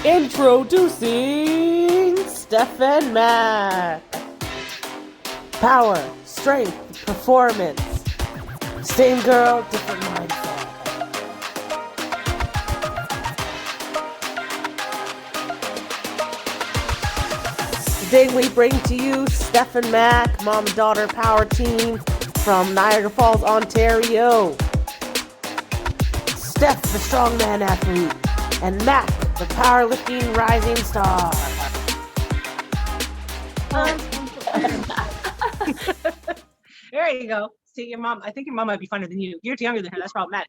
Introducing Steph Mack. Power, strength, performance. Same girl, different mindset. Today we bring to you Steph Mack, mom and daughter power team from Niagara Falls, Ontario. Steph, the strongman athlete, and Mack, the powerlifting rising star. There you go. See, your mom, I think your mom might be funnier than you. You're younger than her. That's problematic.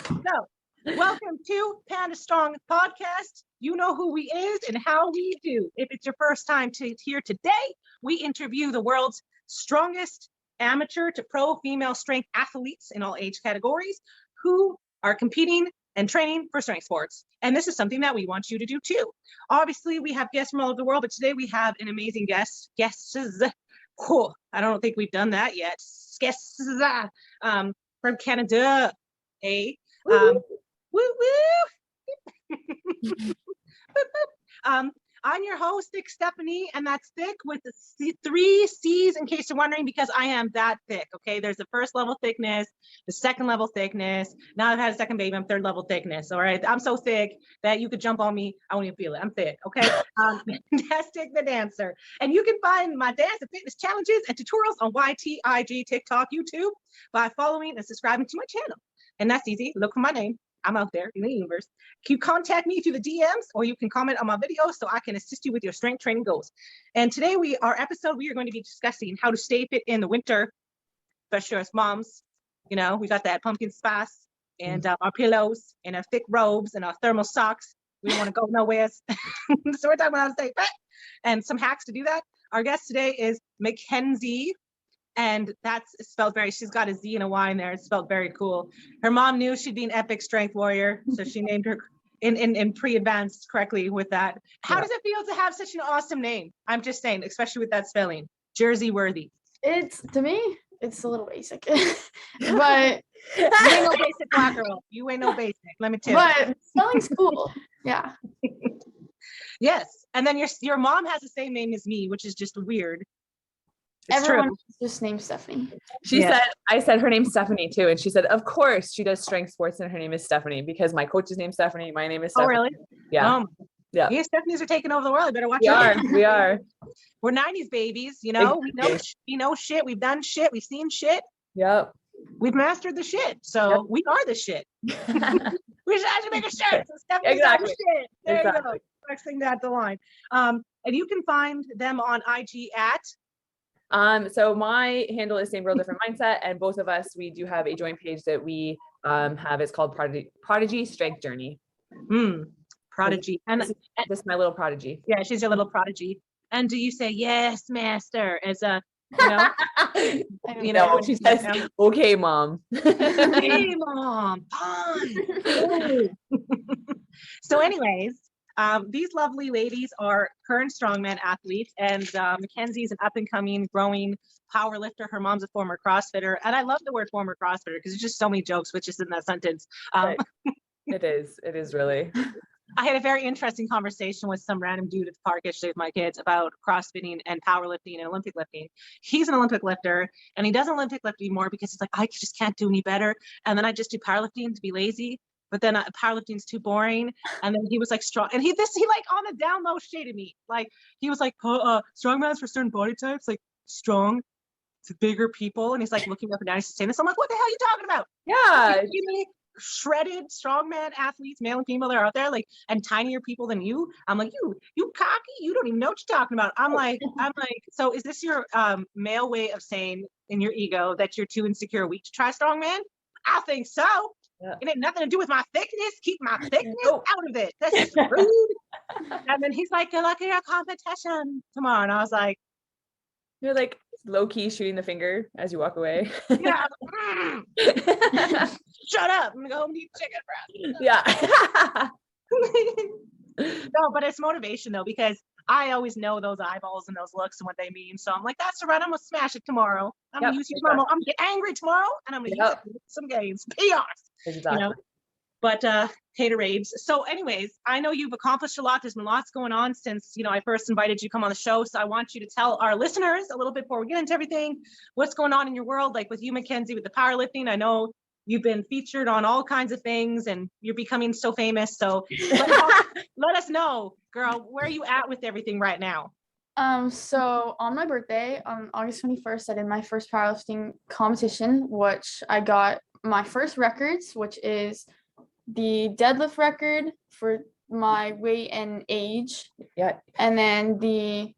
So, welcome to Panda Strong Podcast. You know who we is and how we do. If it's your first time here today, we interview the world's strongest amateur to pro female strength athletes in all age categories who are competing and training for strength sports. And this is something that we want you to do too. Obviously, we have guests from all over the world, but today we have an amazing guests. Cool. I don't think we've done that yet. Guests from Canada. Hey. Woo woo. I'm your host, Thick Stephanie, and that's thick with the three C's in case you're wondering, because I am that thick, okay? There's the first level thickness, the second level thickness. Now I've had a second baby, I'm third level thickness, all right? I'm so thick that you could jump on me, I won't even feel it. I'm thick, okay? Fantastic the dancer. And you can find my dance and fitness challenges and tutorials on YT, IG, TikTok, YouTube by following and subscribing to my channel. And that's easy. Look for my name. I'm out there in the universe. You contact me through the DMs, or you can comment on my videos so I can assist you with your strength training goals. And today we are going to be discussing how to stay fit in the winter, especially us moms. You know, we got that pumpkin spice and our pillows and our thick robes and our thermal socks. We don't want to go nowhere. So we're talking about how to stay fit and some hacks to do that. Our guest today is Mackenzie. And that's spelled she's got a Z and a Y in there. It's spelled very cool. Her mom knew she'd be an epic strength warrior, so she named her in pre-advanced correctly with that. How does it feel to have such an awesome name? I'm just saying, especially with that spelling, Jersey worthy. To me, it's a little basic, but you ain't no basic black girl. You ain't no basic. Let me tell you. But spelling's cool. Yeah. Yes, and then your mom has the same name as me, which is just weird. Everyone just named Stephanie. I said her name's Stephanie too. And she said, of course she does strength sports and her name is Stephanie because my coach's name's Stephanie. My name is Stephanie. Oh, really? Yeah. Yeah. These Stephanies are taking over the world. You better watch out. We are. We're 90s babies, you know, we know shit. We've done shit. We've seen shit. Yep. We've mastered the shit. So we are the shit. We should actually make a shirt. So Stephanie's exactly. The shit. There you go. Next thing down the line. And you can find them on IG at so my handle is Same Girl Different Mindset, and both of us, we do have a joint page that we have. It's called Prodigy Strength Journey. Prodigy. And this is my little prodigy. Yeah, she's your little prodigy. And do you say yes, master, as a she says, okay, mom. Okay, mom. Fine. So anyways, these lovely ladies are current strongman athletes, and Mackenzie is an up-and-coming, growing power lifter. Her mom's a former CrossFitter, and I love the word former CrossFitter because there's just so many jokes with just in that sentence. It is really. I had a very interesting conversation with some random dude at the park yesterday with my kids about CrossFitting and powerlifting and Olympic lifting. He's an Olympic lifter, and he doesn't Olympic lift anymore because he's like, I just can't do any better, and then I just do powerlifting to be lazy. But then powerlifting is too boring. And then he was like strong. And he like on the down low shaded me. Like he was like, strongman's for certain body types, like strong to bigger people. And he's like looking up and down. He's saying this. I'm like, what the hell are you talking about? Yeah. Shredded strongman athletes, male and female, that are out there, like, and tinier people than you. I'm like, you cocky, you don't even know what you're talking about. I'm like, so is this your male way of saying in your ego that you're too insecure or weak to try strongman? I think so. Yeah. It ain't nothing to do with my thickness. Keep my thickness out of it. That's just rude. And then he's like, good luck in your competition tomorrow. And I was like, you're like low-key shooting the finger as you walk away. Yeah. Shut up. I'm gonna go home and eat chicken breast. Yeah. No, but it's motivation though, because I always know those eyeballs and those looks and what they mean. So I'm like, that's all right. I'm gonna smash it tomorrow. I'm gonna use your mama. I'm gonna get angry tomorrow, and I'm gonna use it for some games. PRs. Exactly. but haterades. So anyways, I know you've accomplished a lot. There's been lots going on since, I first invited you to come on the show. So I want you to tell our listeners a little bit before we get into everything, what's going on in your world, like with you, Mackenzie, with the powerlifting. I know you've been featured on all kinds of things and you're becoming so famous. So let us know, girl, where are you at with everything right now? So on my birthday, on August 21st, I did my first powerlifting competition, which I got my first records, which is the deadlift record for my weight and age. Yeah. And then the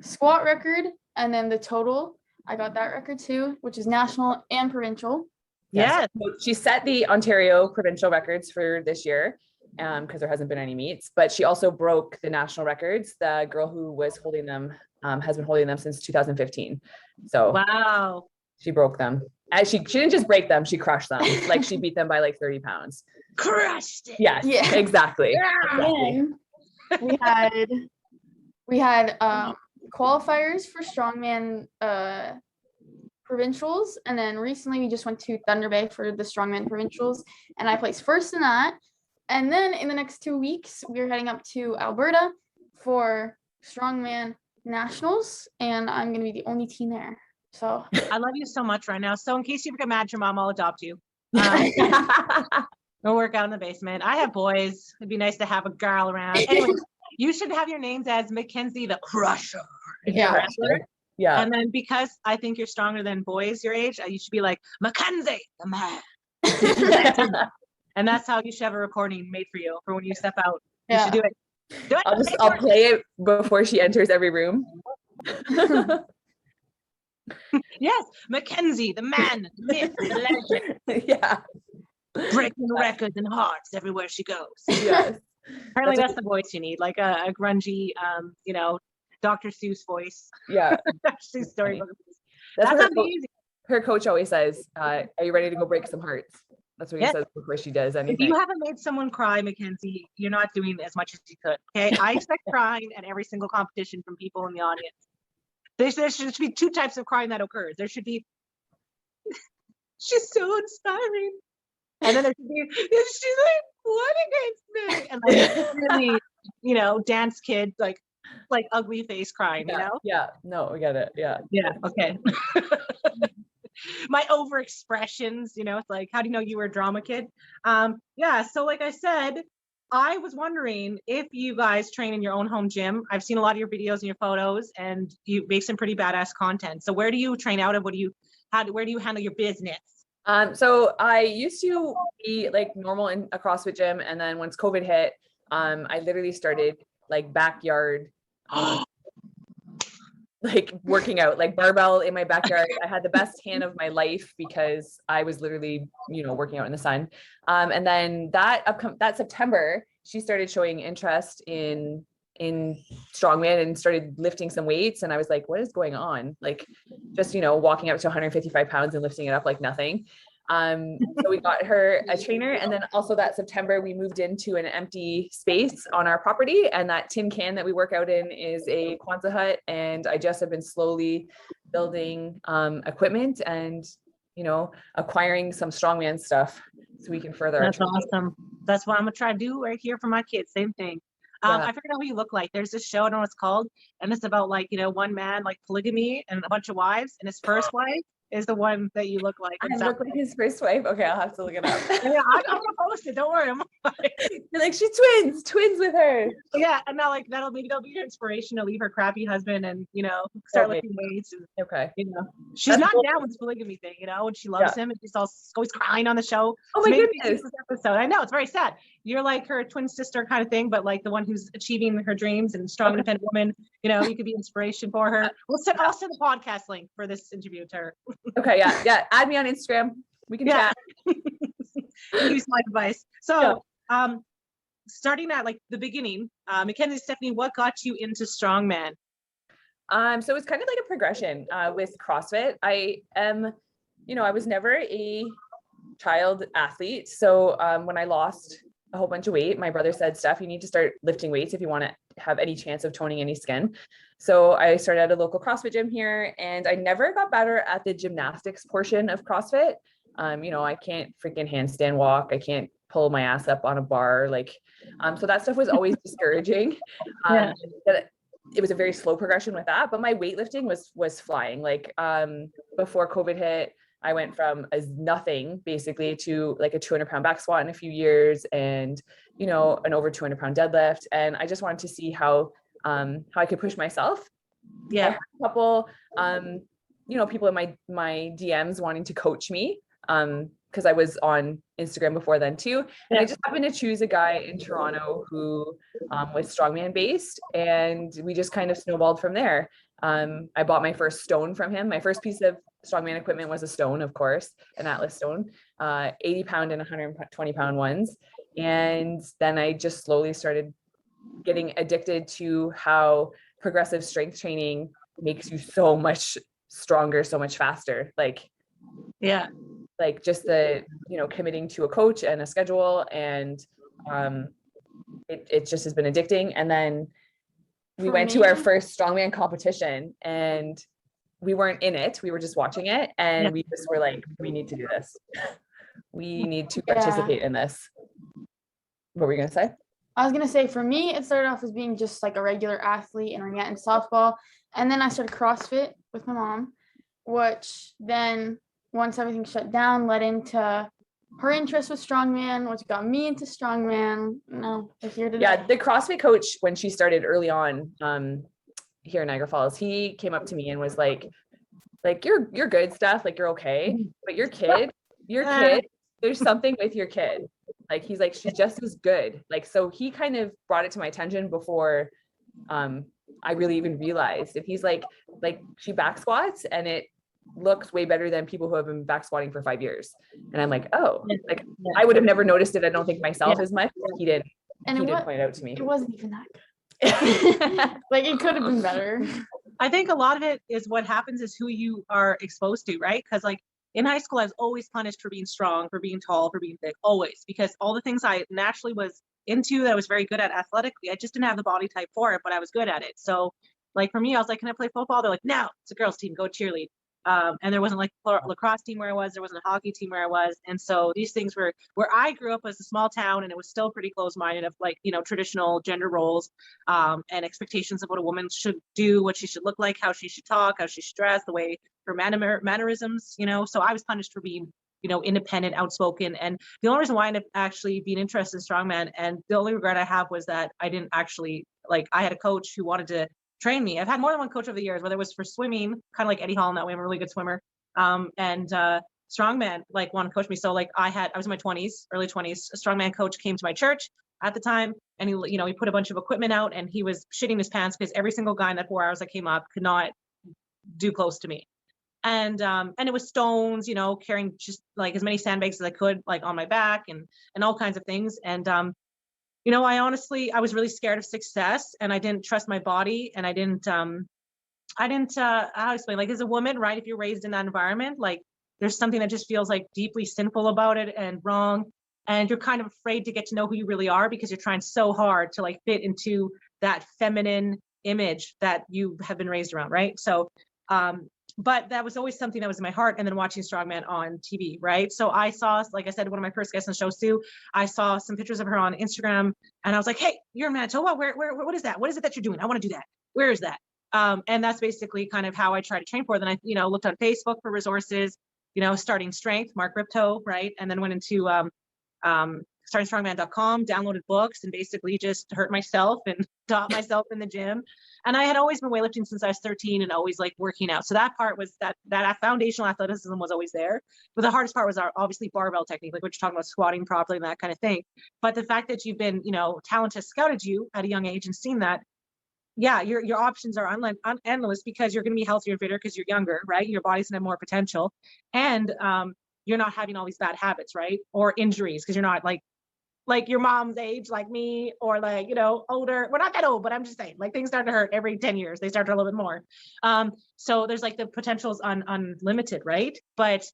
squat record, and then the total. I got that record too, which is national and provincial. Yes. So she set the Ontario provincial records for this year because there hasn't been any meets, but she also broke the national records. The girl who was holding them has been holding them since 2015. So wow, she broke them. And she didn't just break them, she crushed them. Like she beat them by like 30 pounds. Crushed it. Yes, yeah. Exactly. Yeah. Exactly. We had qualifiers for Strongman provincials, and then recently we just went to Thunder Bay for the Strongman provincials, and I placed first in that. And then in the next 2 weeks we're heading up to Alberta for Strongman nationals, and I'm gonna be the only teen there. So I love you so much right now. So in case you get mad at your mom, I'll adopt you. We'll work out in the basement. I have boys. It'd be nice to have a girl around. Anyway, you should have your names as Mackenzie the Crusher. yeah. Yeah. And then because I think you're stronger than boys your age, you should be like Mackenzie the man. And that's how you should have a recording made for you for when you step out. You should do it. Do it. I'll play it before she enters every room. Yes, Mackenzie, the man, the myth, the legend. Yeah. Breaking records and hearts everywhere she goes. Yes. Apparently that's the voice you need, like a grungy, Dr. Seuss voice. Yeah. Dr. Seuss storybook. That's That's what amazing. her coach always says, are you ready to go break some hearts? That's what he says before she does anything. If you haven't made someone cry, Mackenzie, you're not doing as much as you could. Okay. I expect crying at every single competition from people in the audience. There should be two types of crying that occurs. There should be, she's so inspiring. And then there should be, she's like, what against me? And like really, dance kid, like ugly face crying, you know? Yeah. No, we get it. Yeah. Yeah. Okay. My over expressions, it's like, how do you know you were a drama kid? Yeah. So like I said, I was wondering if you guys train in your own home gym. I've seen a lot of your videos and your photos, and you make some pretty badass content. So where do you train out of? Where do you handle your business? So I used to be like normal in a CrossFit gym. And then once COVID hit, I literally started like backyard, like working out, like barbell in my backyard. I had the best tan of my life because I was literally, working out in the sun. And then that September, she started showing interest in strongman and started lifting some weights. And I was like, what is going on? Like just, walking up to 155 pounds and lifting it up like nothing. So we got her a trainer. And then also that September, we moved into an empty space on our property. And that tin can that we work out in is a Kwanzaa hut. And I just have been slowly building equipment and, acquiring some strongman stuff so we can further. That's awesome. That's what I'm going to try to do right here for my kids. Same thing. I figured out what you look like. There's this show, I don't know what it's called. And it's about like, one man, like polygamy and a bunch of wives. And his first wife is the one that you look like. I look like his first wife. Okay, I'll have to look it up. Yeah, I'm gonna post it. Don't worry. You're like, she's twins with her. Yeah, and now like that'll be your inspiration to leave her crappy husband and start lifting weights. And, okay. She's not down with this polygamy thing, and she loves him, and she's always crying on the show. Oh my goodness! This episode, I know it's very sad. You're like her twin sister kind of thing, but like the one who's achieving her dreams and strong, independent woman. You could be inspiration for her. I'll send the podcast link for this interview to her. Okay, yeah. Add me on Instagram. We can chat. Use my advice. So, starting at like the beginning, Mackenzie, Stephanie, what got you into strongman? So it's kind of like a progression with CrossFit. I was never a child athlete. So when I lost a whole bunch of weight, my brother said, Steph, you need to start lifting weights if you want to have any chance of toning any skin. So I started at a local CrossFit gym here, and I never got better at the gymnastics portion of CrossFit. I can't freaking handstand walk. I can't pull my ass up on a bar. Like, so that stuff was always discouraging. That it was a very slow progression with that, but my weightlifting was flying. Like, before COVID hit, I went from as nothing basically to like a 200-pound back squat in a few years, and, you know, an over 200-pound deadlift. And I just wanted to see how I could push myself. I had a couple, you know, people in my DMs wanting to coach me, because I was on Instagram before then too. And I just happened to choose a guy in Toronto who was strongman based, and we just kind of snowballed from there. I bought my first stone from him. My first piece of strongman equipment was a stone, of course, an Atlas stone, 80-pound and 120-pound ones. And then I just slowly started getting addicted to how progressive strength training makes you so much stronger, so much faster. Like just the, you know, committing to a coach and a schedule, and it just has been addicting. And then we went to our first strongman competition, and we weren't in it, we were just watching it, and we just were like, we need to do this. We need to participate in this. What were you gonna say? I was gonna say, for me, it started off as being just like a regular athlete in ringette and softball, and then I started CrossFit with my mom, which then, once everything shut down, led into her interest with strongman, which got me into strongman. No, we're here today. Yeah, the CrossFit coach, when she started early on, here in Niagara Falls, he came up to me and was like you're good, Steph, like you're okay, but your kid, there's something with your kid. Like, he's like, she's just as good. Like, so he kind of brought it to my attention before I really even realized. And he's like she back squats and it looks way better than people who have been back squatting for 5 years. And I'm like, oh, like I would have never noticed it, I don't think, myself as much. He didn't point it out to me. It wasn't even that good. Like, it could have been better. I think a lot of it is what happens is who you are exposed to, right? Because like in high school, I was always punished for being strong, for being tall, for being thick, always, because all the things I naturally was into that I was very good at athletically, I just didn't have the body type for it, but I was good at it. So like for me, I was like, can I play football? They're like, no, it's a girls team, go cheerlead. And there wasn't like a lacrosse team where I was, there wasn't a hockey team where I was. And so these things were where I grew up was a small town, and it was still pretty close-minded of like, you know, traditional gender roles and expectations of what a woman should do, what she should look like, how she should talk, how she should dress, the way her mannerisms, you know. So I was punished for being, you know, independent, outspoken. And the only reason why I ended up actually being interested in strongman, and the only regret I have, was that I didn't actually, like, I had a coach who wanted to train me. I've had more than one coach over the years, whether it was for swimming, kind of like Eddie Hall in that way, I'm a really good swimmer. And strongman, like, wanted to coach me. So like I was in my 20s, early 20s, a strongman coach came to my church at the time, and he, you know, he put a bunch of equipment out, and he was shitting his pants because every single guy in that 4 hours that came up could not do close to me. And it was stones, you know, carrying just like as many sandbags as I could, like on my back, and all kinds of things. And you know, I was really scared of success, and I didn't trust my body, and I didn't how to explain, like, as a woman, right? If you're raised in that environment, like there's something that just feels like deeply sinful about it and wrong. And you're kind of afraid to get to know who you really are, because you're trying so hard to like fit into that feminine image that you have been raised around, right? So, but that was always something that was in my heart. And then watching strongman on TV, right? So I saw, like I said, one of my first guests on the show, Sue, I saw some pictures of her on Instagram, and I was like, hey, you're in Manitoba. Where, what is that? What is it that you're doing? I want to do that. Where is that? And that's basically kind of how I try to train for it. Then I, you know, looked on Facebook for resources, you know, starting strength, Mark Ripto, right? And then went into startingstrongman.com, downloaded books, and basically just hurt myself and taught myself in the gym. And I had always been weightlifting since I was 13, and always like working out. So that part was that foundational athleticism was always there. But the hardest part was obviously barbell technique, like what you're talking about, squatting properly and that kind of thing. But the fact that you've been, you know, talent has scouted you at a young age and seen that, yeah, your options are endless, because you're going to be healthier and fitter because you're younger, right? Your body's going to have more potential, and you're not having all these bad habits, right? Or injuries, because you're not like your mom's age, like me, or like, you know, older. We're not that old, but I'm just saying, like, things start to hurt every 10 years. They start to hurt a little bit more. So there's like the potential's unlimited, right? But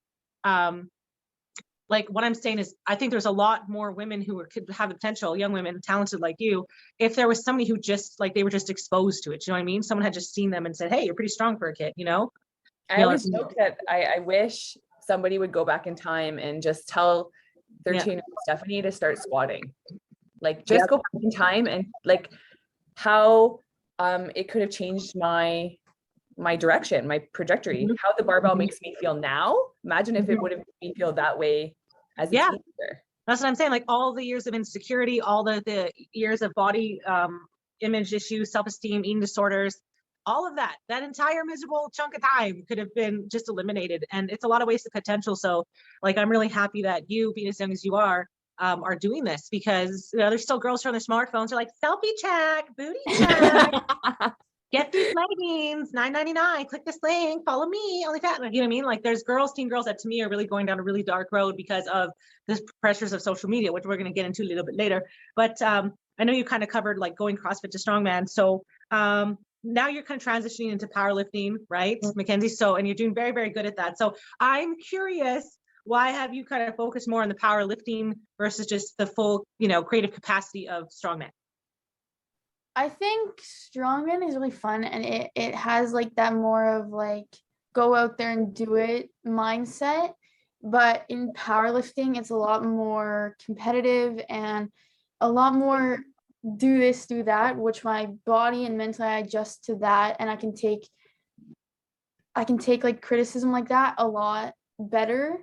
like what I'm saying is, I think there's a lot more women who could have the potential, young women, talented like you, if there was somebody who just like, they were just exposed to it. You know what I mean? Someone had just seen them and said, hey, you're pretty strong for a kid, you know? I always joke that I wish somebody would go back in time and just tell 13-year-old Stephanie to start squatting. Like just go back in time and like how it could have changed my direction, my trajectory, how the barbell makes me feel now. Imagine if it would have made me feel that way as a teenager. That's what I'm saying. Like all the years of insecurity, all the years of body image issues, self-esteem, eating disorders, all of that entire miserable chunk of time could have been just eliminated. And it's a lot of wasted potential. So like, I'm really happy that you, being as young as you are doing this, because there's still girls from their smartphones are like, selfie check, booty check. Get these leggings, $9.99. Click this link, follow me, OnlyFans. You know what I mean? Like there's teen girls that to me are really going down a really dark road because of the pressures of social media, which we're going to get into a little bit later. But I know you kind of covered like going CrossFit to Strongman. So now you're kind of transitioning into powerlifting, right, Mackenzie? So, and you're doing very, very good at that. So I'm curious, why have you kind of focused more on the powerlifting versus just the full, creative capacity of Strongman? I think Strongman is really fun, and it has like that more of like go out there and do it mindset. But in powerlifting, it's a lot more competitive and a lot more do this, do that, which my body and mentally I adjust to that, and I can take like criticism like that a lot better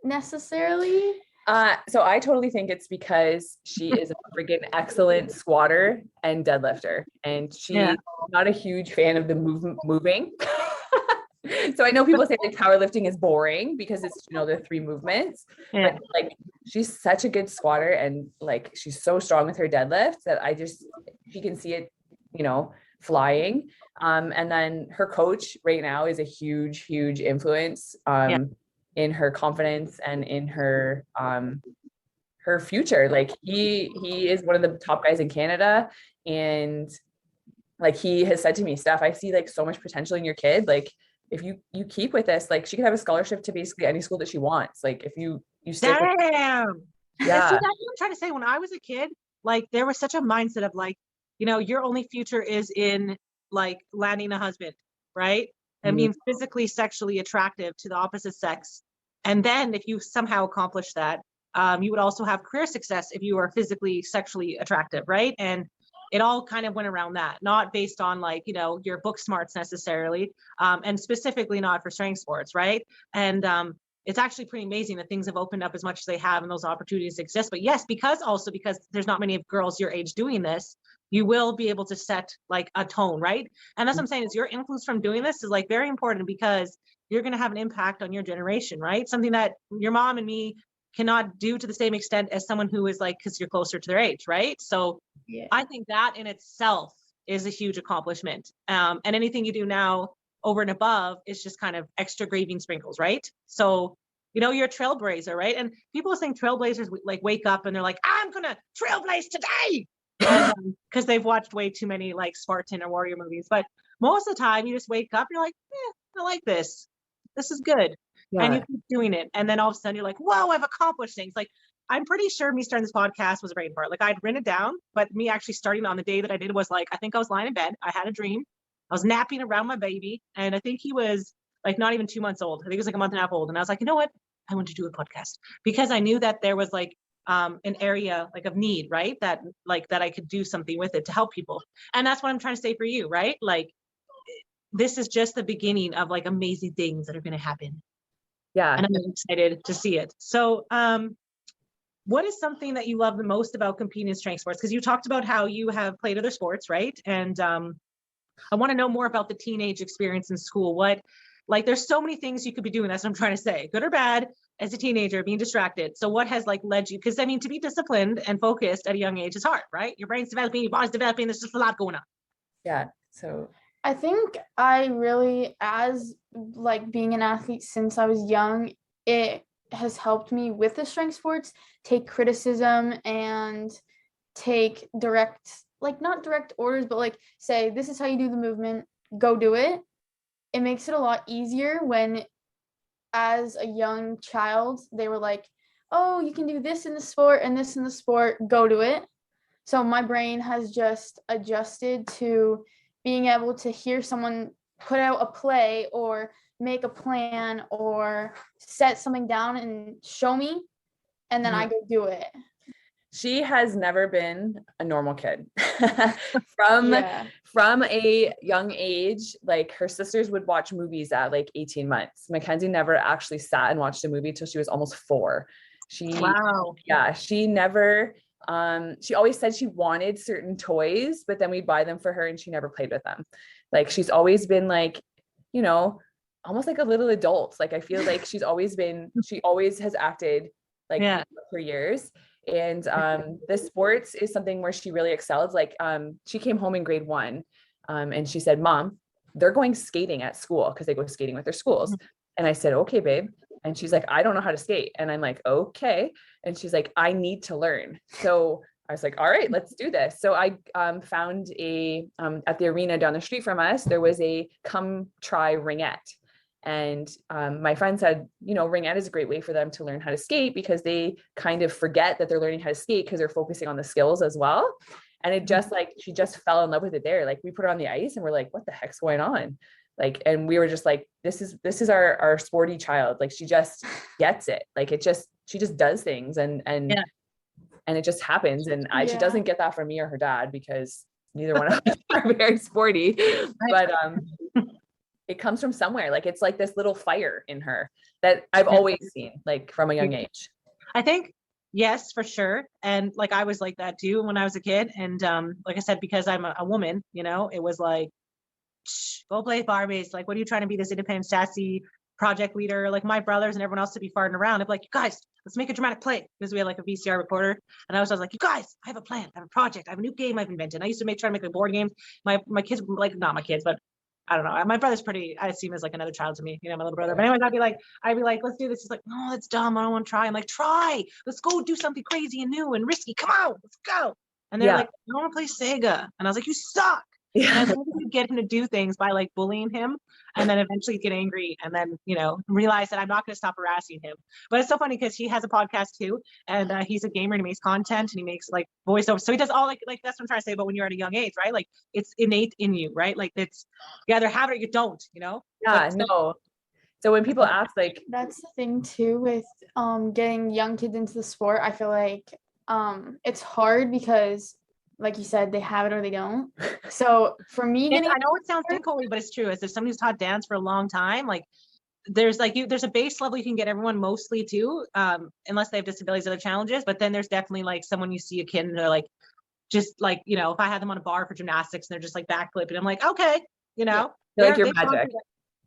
necessarily. So I totally think it's because she is a freaking excellent squatter and deadlifter, and she's not a huge fan of the moving. So I know people say like powerlifting is boring because it's, the 3 movements, but like she's such a good squatter, and like she's so strong with her deadlifts that you can see it, flying. And then her coach right now is a huge, huge influence in her confidence and in her her future. Like he is one of the top guys in Canada, and like he has said to me, Steph, I see like so much potential in your kid. Like if you keep with this, like she could have a scholarship to basically any school that she wants. Like if you stick with Damn. Yeah. See, that's what I'm trying to say. When I was a kid, like there was such a mindset of like, your only future is in like landing a husband, right? And being physically, sexually attractive to the opposite sex. And then if you somehow accomplish that, you would also have career success if you are physically, sexually attractive, right? And it all kind of went around that, not based on like, your book smarts necessarily, and specifically not for strength sports, right? And it's actually pretty amazing that things have opened up as much as they have and those opportunities exist. But yes, because there's not many girls your age doing this, you will be able to set like a tone, right? And that's what I'm saying is your influence from doing this is like very important, because you're going to have an impact on your generation, right? Something that your mom and me cannot do to the same extent as someone who is like, because you're closer to their age, right? So I think that in itself is a huge accomplishment. And anything you do now over and above is just kind of extra gravy and sprinkles, right? So, you're a trailblazer, right? And people think trailblazers like wake up and they're like, I'm going to trailblaze today. Because they've watched way too many like Spartan or warrior movies. But most of the time you just wake up and you're like, I like this. This is good. Yeah. And you keep doing it. And then all of a sudden you're like, whoa, I've accomplished things. Like, I'm pretty sure me starting this podcast was a brain part. Like I'd written it down, but me actually starting on the day that I did was like, I think I was lying in bed. I had a dream. I was napping around my baby. And I think he was like not even 2 months old. I think he was like a month and a half old. And I was like, you know what? I want to do a podcast, because I knew that there was like an area like of need, right? That I could do something with it to help people. And that's what I'm trying to say for you, right? Like this is just the beginning of like amazing things that are going to happen. Yeah. And I'm excited to see it. So, what is something that you love the most about competing in strength sports? Because you talked about how you have played other sports, right? And I want to know more about the teenage experience in school. There's so many things you could be doing. That's what I'm trying to say, good or bad, as a teenager, being distracted. So what has like led you? Because I mean, to be disciplined and focused at a young age is hard, right? Your brain's developing, your body's developing. There's just a lot going on. Yeah. So I think I really, as like being an athlete since I was young, it has helped me with the strength sports, take criticism and take not direct orders, but like say, this is how you do the movement, go do it. It makes it a lot easier when, as a young child, they were like, oh, you can do this in the sport and this in the sport, go do it. So my brain has just adjusted to being able to hear someone put out a play or make a plan or set something down and show me, and then I go do it. She has never been a normal kid. from Yeah. from a young age, like her sisters would watch movies at like 18 months. Mackenzie never actually sat and watched a movie till she was almost 4. Wow. She never she always said she wanted certain toys, but then we'd buy them for her and she never played with them. Like she's always been like, you know, almost like a little adult. Like I feel like she always has acted like for years. And the sports is something where she really excels. Like she came home in grade 1 and she said, Mom, they're going skating at school because they go skating with their schools. And I said, okay, babe. And she's like, I don't know how to skate. And I'm like, okay. And she's like, I need to learn. So I was like, all right, let's do this. So I found at the arena down the street from us, there was a come try ringette. And my friend said, you know, ringette is a great way for them to learn how to skate because they kind of forget that they're learning how to skate because they're focusing on the skills as well. And it just like, she just fell in love with it there. Like we put her on the ice and we're like, what the heck's going on? Like, and we were just like, this is our sporty child. Like she just gets it. Like she just does things and it just happens. And she doesn't get that from me or her dad because neither one of us are very sporty, but it comes from somewhere. Like it's like this little fire in her that I've always seen, like from a young age. I think, yes, for sure. And like, I was like that too when I was a kid. And like I said, because I'm a woman, you know, it was like, go play Barbies. Like, what are you trying to be, this independent, sassy project leader? Like my brothers and everyone else to be farting around. I'd be like, you guys, let's make a dramatic play. Because we had like a VCR recorder. And I was like, you guys, I have a plan. I have a project. I have a new game I've invented. I used to try to make like board games. My kids, like, not my kids, but I don't know. My brother's I see him as like another child to me, you know, my little brother. But anyways, I'd be like, let's do this. He's like, no, that's dumb. I don't want to try. I'm like, try. Let's go do something crazy and new and risky. Come on, let's go. And they're like, I want to play Sega. And I was like, you suck. And I wanted to get him to do things by like bullying him and then eventually get angry and then, you know, realize that I'm not going to stop harassing him. But it's so funny because he has a podcast too. And he's a gamer and he makes content and he makes like voiceover. So he does all like that's what I'm trying to say about when you're at a young age, right? Like it's innate in you, right? Like it's, you either have it or you don't, you know? Yeah, no. So when people ask, like, that's the thing too with getting young kids into the sport, I feel like it's hard because like you said, they have it or they don't. So for me, I know it sounds difficult, but it's true. As there's somebody who's taught dance for a long time, like there's a base level you can get everyone mostly to, unless they have disabilities, other challenges. But then there's definitely like someone you see a kid and they're like, just like, you know, if I had them on a bar for gymnastics and they're just like backflipping, I'm like, okay, you know, like you're magic.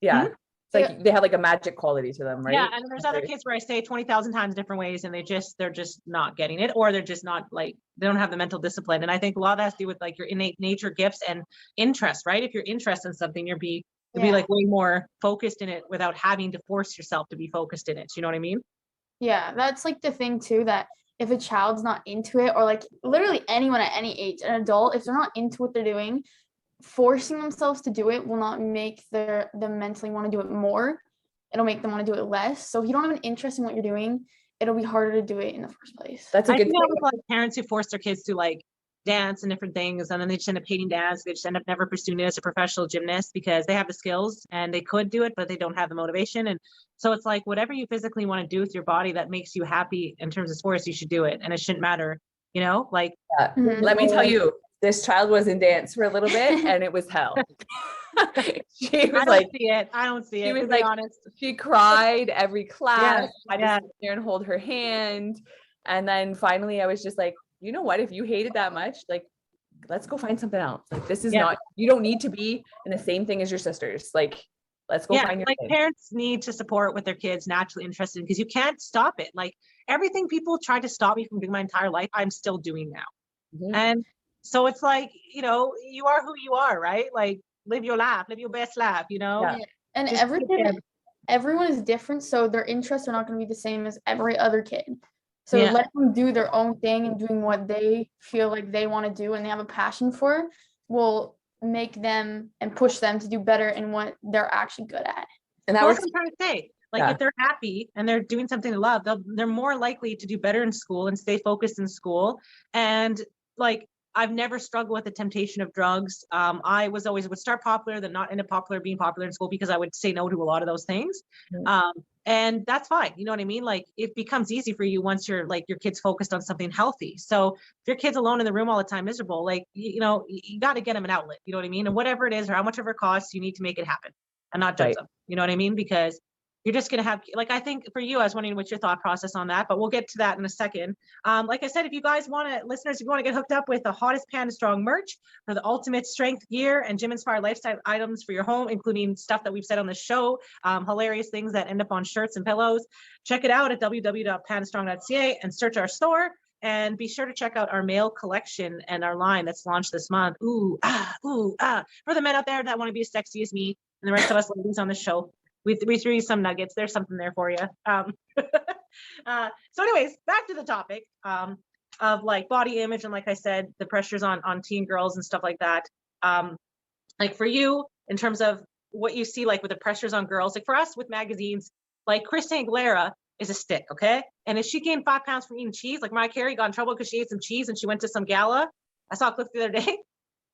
Yeah. It's like they have like a magic quality to them, right? Yeah, and there's other kids where I say 20,000 times different ways and they're just not getting it, or they're just not like, they don't have the mental discipline. And I think a lot of that has to do with like your innate nature gifts and interest, right? If you're interested in something, you'll be like way more focused in it without having to force yourself to be focused in it. You know what I mean? Yeah, that's like the thing too, that if a child's not into it, or like literally anyone at any age, an adult, if they're not into what they're doing, forcing themselves to do it will not make them mentally want to do it more. It'll make them want to do it less. So if you don't have an interest in what you're doing, it'll be harder to do it in the first place. That's a good thing. Like parents who force their kids to like dance and different things, and then they just end up hating dance. They just end up never pursuing it as a professional gymnast because they have the skills and they could do it, but they don't have the motivation. And so it's like whatever you physically want to do with your body that makes you happy in terms of sports, you should do it. And it shouldn't matter, you know, like. Let me tell you, this child was in dance for a little bit and it was hell. She was like, I don't see it. She was like, honest. She cried every class. I had to sit there and hold her hand. And then finally I was just like, you know what, if you hate it that much, like, let's go find something else. Like, this is not, you don't need to be in the same thing as your sisters. Like, let's go find your thing. Parents need to support what their kids naturally interested in, because you can't stop it. Like everything people tried to stop me from doing my entire life, I'm still doing now. And so it's like, you know, you are who you are, right? Like live your life, live your best life, you know? Yeah. And everyone is different. So their interests are not going to be the same as every other kid. So let them do their own thing, and doing what they feel like they want to do and they have a passion for will make them and push them to do better in what they're actually good at. And that's what I'm trying to say. Like if they're happy and they're doing something they love, they're more likely to do better in school and stay focused in school. And like, I've never struggled with the temptation of drugs. I was always would start popular, then not end up popular, being popular in school because I would say no to a lot of those things. And that's fine. You know what I mean? Like it becomes easy for you once you're like your kid's focused on something healthy. So if your kid's alone in the room all the time, miserable, like, you know, you got to get them an outlet, you know what I mean? And whatever it is or how much ever it costs, you need to make it happen and not judge them. You know what I mean? Because you're just going to have, like, I think for you, I was wondering what's your thought process on that, but we'll get to that in a second. Like I said, if you guys want to, listeners, if you want to get hooked up with the hottest Panda Strong merch for the ultimate strength gear and gym inspired lifestyle items for your home, including stuff that we've said on the show, hilarious things that end up on shirts and pillows, check it out at www.pandastrong.ca and search our store. And be sure to check out our male collection and our line that's launched this month. Ooh, ah, ooh, ah. For the men out there that want to be as sexy as me and the rest of us ladies on the show. We threw you some nuggets. There's something there for you. So anyways, back to the topic of like body image. And like I said, the pressures on teen girls and stuff like that. Like for you, in terms of what you see, like with the pressures on girls, like for us with magazines, like Christina Aguilera is a stick, okay? And if she gained 5 pounds from eating cheese, like Mariah Carey got in trouble because she ate some cheese and she went to some gala. I saw a clip the other day.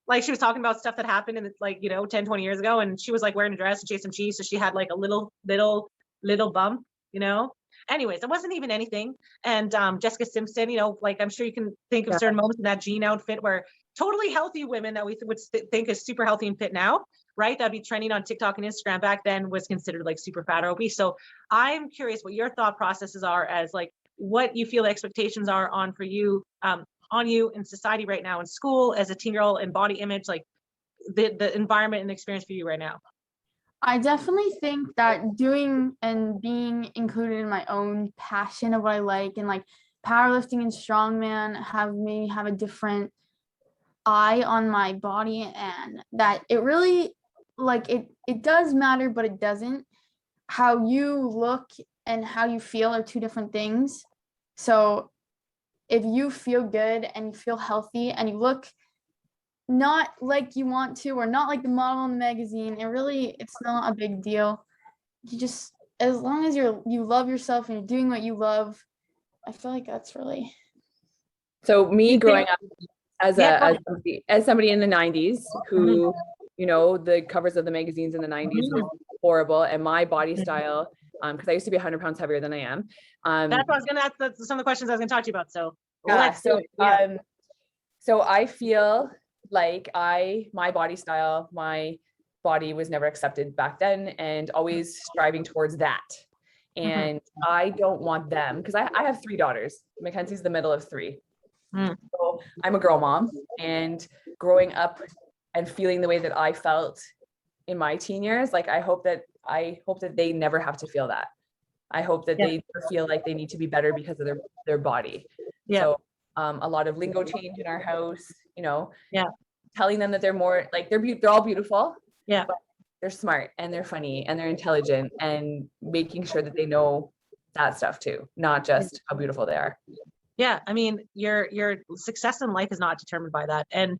Like she was talking about stuff that happened in like, you know, 10, 20 years ago. And she was like wearing a dress and she ate some cheese. So she had like a little bump, you know? Anyways, it wasn't even anything. And Jessica Simpson, you know, like I'm sure you can think of certain moments in that jean outfit where totally healthy women that we would think is super healthy and fit now, right? That'd be trending on TikTok and Instagram back then was considered like super fat or obese. So I'm curious what your thought processes are as like what you feel the expectations are on for you, on you in society right now in school as a teen girl and body image, like the environment and experience for you right now. I definitely think that doing and being included in my own passion of what I like and like powerlifting and strongman have made me have a different eye on my body, and that it really like it does matter, but it doesn't. How you look and how you feel are two different things. So if you feel good and you feel healthy and you look not like you want to or not like the model in the magazine, it's not a big deal. You just, as long as you love yourself and you're doing what you love, I feel like that's really. So me growing up as somebody in the 90s who, you know, the covers of the magazines in the 90s were horrible, and my body style, because I used to be 100 pounds heavier than I am. That's what I was gonna ask. That's some of the questions I was gonna talk to you about. So so I feel like my body style, my body was never accepted back then, and always striving towards that. And I don't want them, because I have 3 daughters. Mackenzie's the middle of 3. So I'm a girl mom, and growing up and feeling the way that I felt in my teen years, like I hope that they never have to feel that. I hope that they feel like they need to be better because of their body. So a lot of lingo change in our house, you know, telling them that they're more like they're all beautiful, but they're smart and they're funny and they're intelligent, and making sure that they know that stuff too, not just how beautiful they are. Yeah, I mean, your success in life is not determined by that, and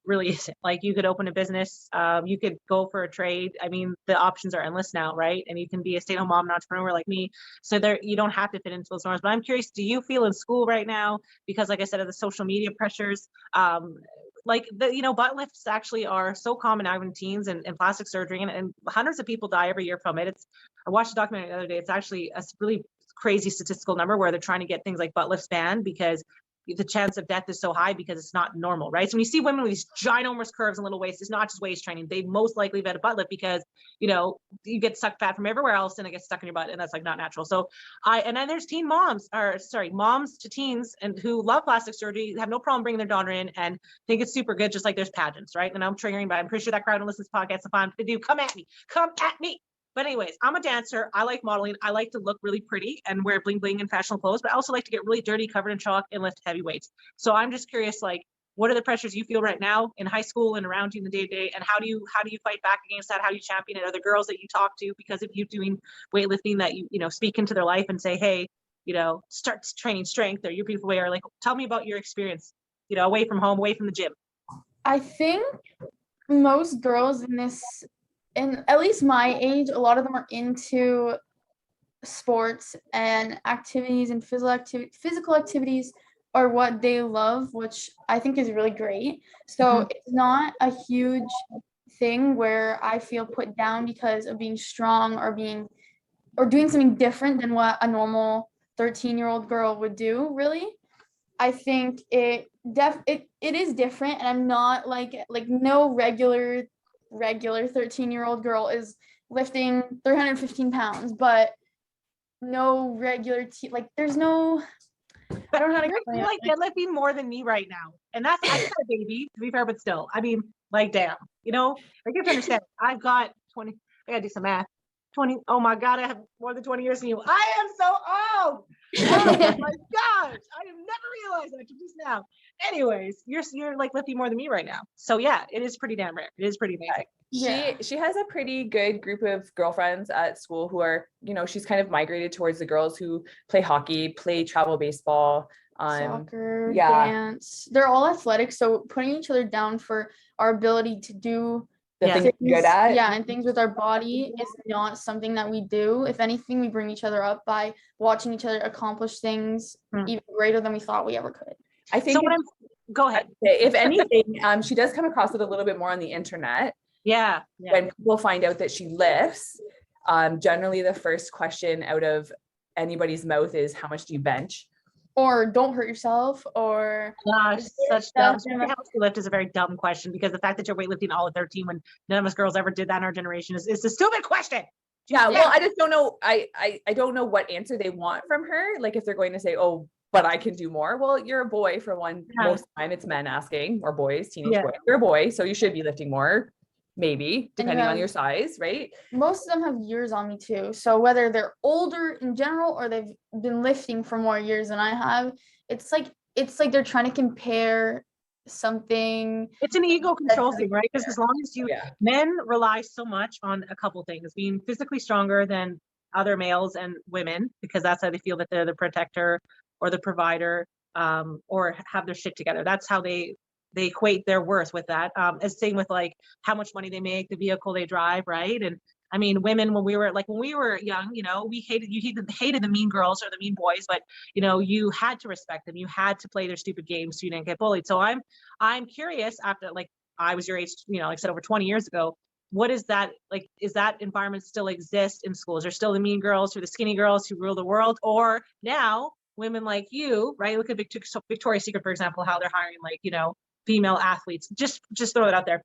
really isn't. Like you could open a business, you could go for a trade. I mean, the options are endless now, right? And you can be a stay-at-home mom, an entrepreneur like me. So you don't have to fit into those norms. But I'm curious, do you feel in school right now, because like I said, of the social media pressures, like the, you know, butt lifts actually are so common now in teens and plastic surgery, and hundreds of people die every year from it. I watched a documentary the other day. It's actually a really crazy statistical number where they're trying to get things like butt lifts banned because the chance of death is so high because it's not normal, right? So when you see women with these ginormous curves and little waists, it's not just waist training. They most likely have had a butt lift because, you know, you get sucked fat from everywhere else and it gets stuck in your butt, and that's like not natural. So and then there's moms to teens and who love plastic surgery, have no problem bringing their daughter in and think it's super good, just like there's pageants, right? And I'm triggering, but I'm pretty sure that crowd who listens to podcasts, if I'm to do, come at me. But anyways, I'm a dancer. I like modeling. I like to look really pretty and wear bling bling and fashionable clothes, but I also like to get really dirty, covered in chalk, and lift heavy weights. So I'm just curious, like, what are the pressures you feel right now in high school and around you in the day-to-day, and how do you fight back against that? How do you champion it? Are the girls that you talk to because of you doing weightlifting that you know speak into their life and say, hey, you know, start training strength or your beautiful way, or like, tell me about your experience, you know, away from home, away from the gym? I think most girls in at least my age, a lot of them are into sports and activities and physical activities or what they love, which I think is really great. So it's not a huge thing where I feel put down because of being strong or doing something different than what a normal 13-year-old girl would do, really. I think it is different, and I'm not like no regular 13-year-old girl is lifting 315 pounds, but no regular like there's no, I don't know how to You're explain like it. deadlifting more than me right now. And that's, I'm not a baby, to be fair, but still, I mean, like, damn, you know, I get to understand. I've got 20, I gotta do some math. 20, oh my God, I have more than 20 years than you. I am so old. Oh my gosh, I have never realized that until just now. Anyways, you're like lifting more than me right now. So yeah, it is pretty damn rare. It is pretty amazing. She has a pretty good group of girlfriends at school who are, you know, she's kind of migrated towards the girls who play hockey, play travel baseball, Soccer, dance. They're all athletic, so putting each other down for our ability to do the things we're good at. Yeah, and things with our body is not something that we do. If anything, we bring each other up by watching each other accomplish things even greater than we thought we ever could. I think So go ahead. if anything, she does come across it a little bit more on the internet. Yeah. When people find out that she lifts, generally the first question out of anybody's mouth is, how much do you bench? Or don't hurt yourself, or gosh, such dumb. How much you lift is a very dumb question, because the fact that you're weightlifting all at 13 when none of us girls ever did that in our generation is a stupid question. Yeah, well, I just don't know. I don't know what answer they want from her. Like, if they're going to say, oh, but I can do more. Well, you're a boy for one. Most of the time it's men asking, or boys, teenage boys. You're a boy, so you should be lifting more. Maybe, depending on your size, right? Most of them have years on me too. So whether they're older in general or they've been lifting for more years than I have, it's like they're trying to compare something. It's an ego control thing, right? Because as long as men rely so much on a couple things, being physically stronger than other males and women, because that's how they feel that they're the protector or the provider, or have their shit together. That's how they equate their worth with that. As same with like how much money they make, the vehicle they drive, right? And I mean, women, when we were young, you know, you hated the mean girls or the mean boys, but you know, you had to respect them. You had to play their stupid games so you didn't get bullied. So I'm curious, after, like, I was your age, you know, like I said, over 20 years ago, what is that like? Is that environment still exist in schools? Are still the mean girls or the skinny girls who rule the world? Or now women like you, right? Look at Victoria's Secret, for example, how they're hiring, like, you know, female athletes. Just throw it out there.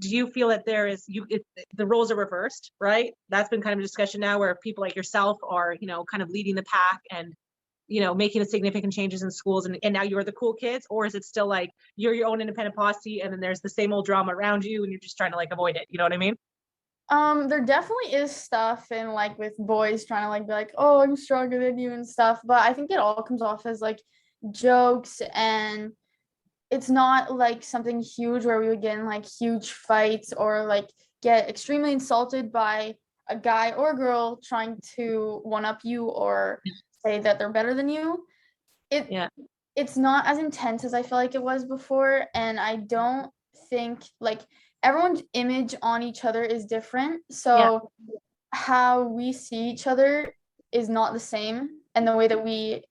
Do you feel that the roles are reversed, right? That's been kind of a discussion now, where people like yourself are, you know, kind of leading the pack and, you know, making significant changes in schools, and now you're the cool kids? Or is it still like you're your own independent posse and then there's the same old drama around you and you're just trying to like avoid it? You know what I mean? There definitely is stuff, and like with boys trying to like be like, oh, I'm stronger than you and stuff, but I think it all comes off as like jokes, and it's not like something huge where we would get in like huge fights or like get extremely insulted by a guy or a girl trying to one up you or say that they're better than you. It's not as intense as I feel like it was before, and I don't think, like, everyone's image on each other is different, so how we see each other is not the same, and the way that we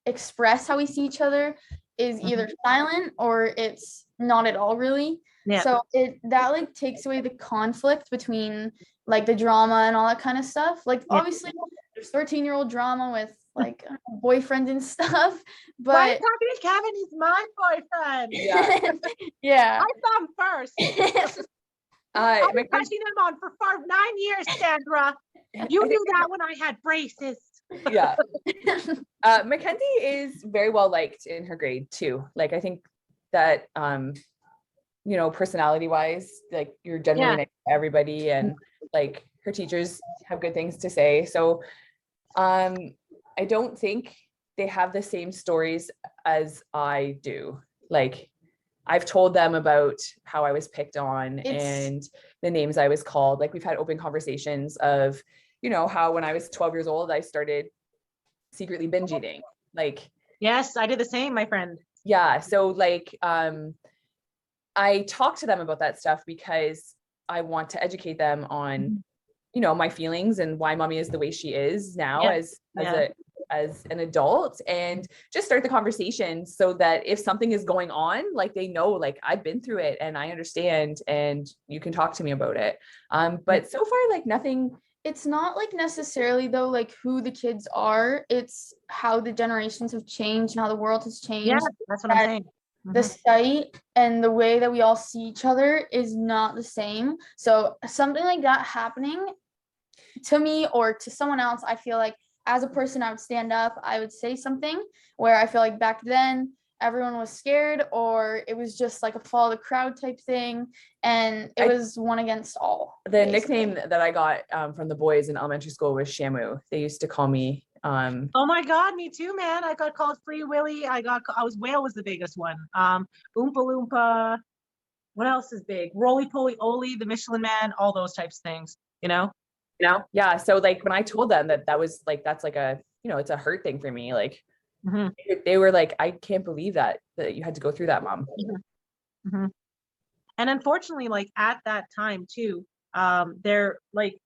express how we see each other is either silent or it's not at all, really. So that like takes away the conflict between like the drama and all that kind of stuff. Like obviously there's 13-year-old drama with like boyfriend and stuff, but why are you talking to Kevin? He's my boyfriend. Yeah. I saw him first. I've been touching him on for 9 years, Sandra. You knew that when I had braces. Mackenzie is very well liked in her grade too. Like, I think that you know, personality wise, like, you're generally nice to everybody, and like her teachers have good things to say. So I don't think they have the same stories as I do. Like, I've told them about how I was picked on and the names I was called. Like, we've had open conversations of, you know, how when I was 12 years old, I started secretly binge eating. Like, yes, I did the same, my friend. Yeah. So like, I talk to them about that stuff because I want to educate them on, you know, my feelings and why mommy is the way she is now as a as an adult and just start the conversation so that if something is going on, like they know, like I've been through it and I understand and you can talk to me about it. But so far, like nothing. It's not like necessarily though, like who the kids are, it's how the generations have changed and how the world has changed. Yeah, that's what I'm saying. The sight and the way that we all see each other is not the same. So something like that happening to me or to someone else, I feel like as a person, I would stand up, I would say something, where I feel like back then everyone was scared or it was just like a follow the crowd type thing. And it was one against all. The basically. nickname that I got from the boys in elementary school was Shamu. They used to call me. Oh my God, me too, man. I got called Free Willy. Whale was the biggest one. Oompa Loompa. What else is big? Roly Poly Oly, the Michelin Man, all those types of things, you know? Yeah. So like when I told them that was like, that's like a, it's a hurt thing for me. Like they were like, I can't believe that you had to go through that, Mom. And unfortunately, like at that time too, they're like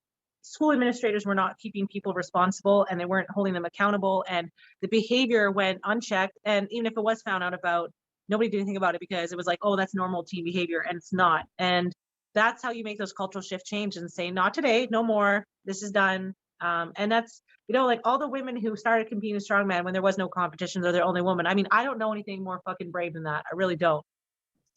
school administrators were not keeping people responsible and they weren't holding them accountable. And the behavior went unchecked. And even if it was found out about, nobody did anything about it because it was like, oh, that's normal teen behavior. And it's not. And that's how you make those cultural shift change and say, not today, no more, this is done. And that's, like all the women who started competing in strongman when there was no competition, they're the only woman. I mean, I don't know anything more fucking brave than that. I really don't.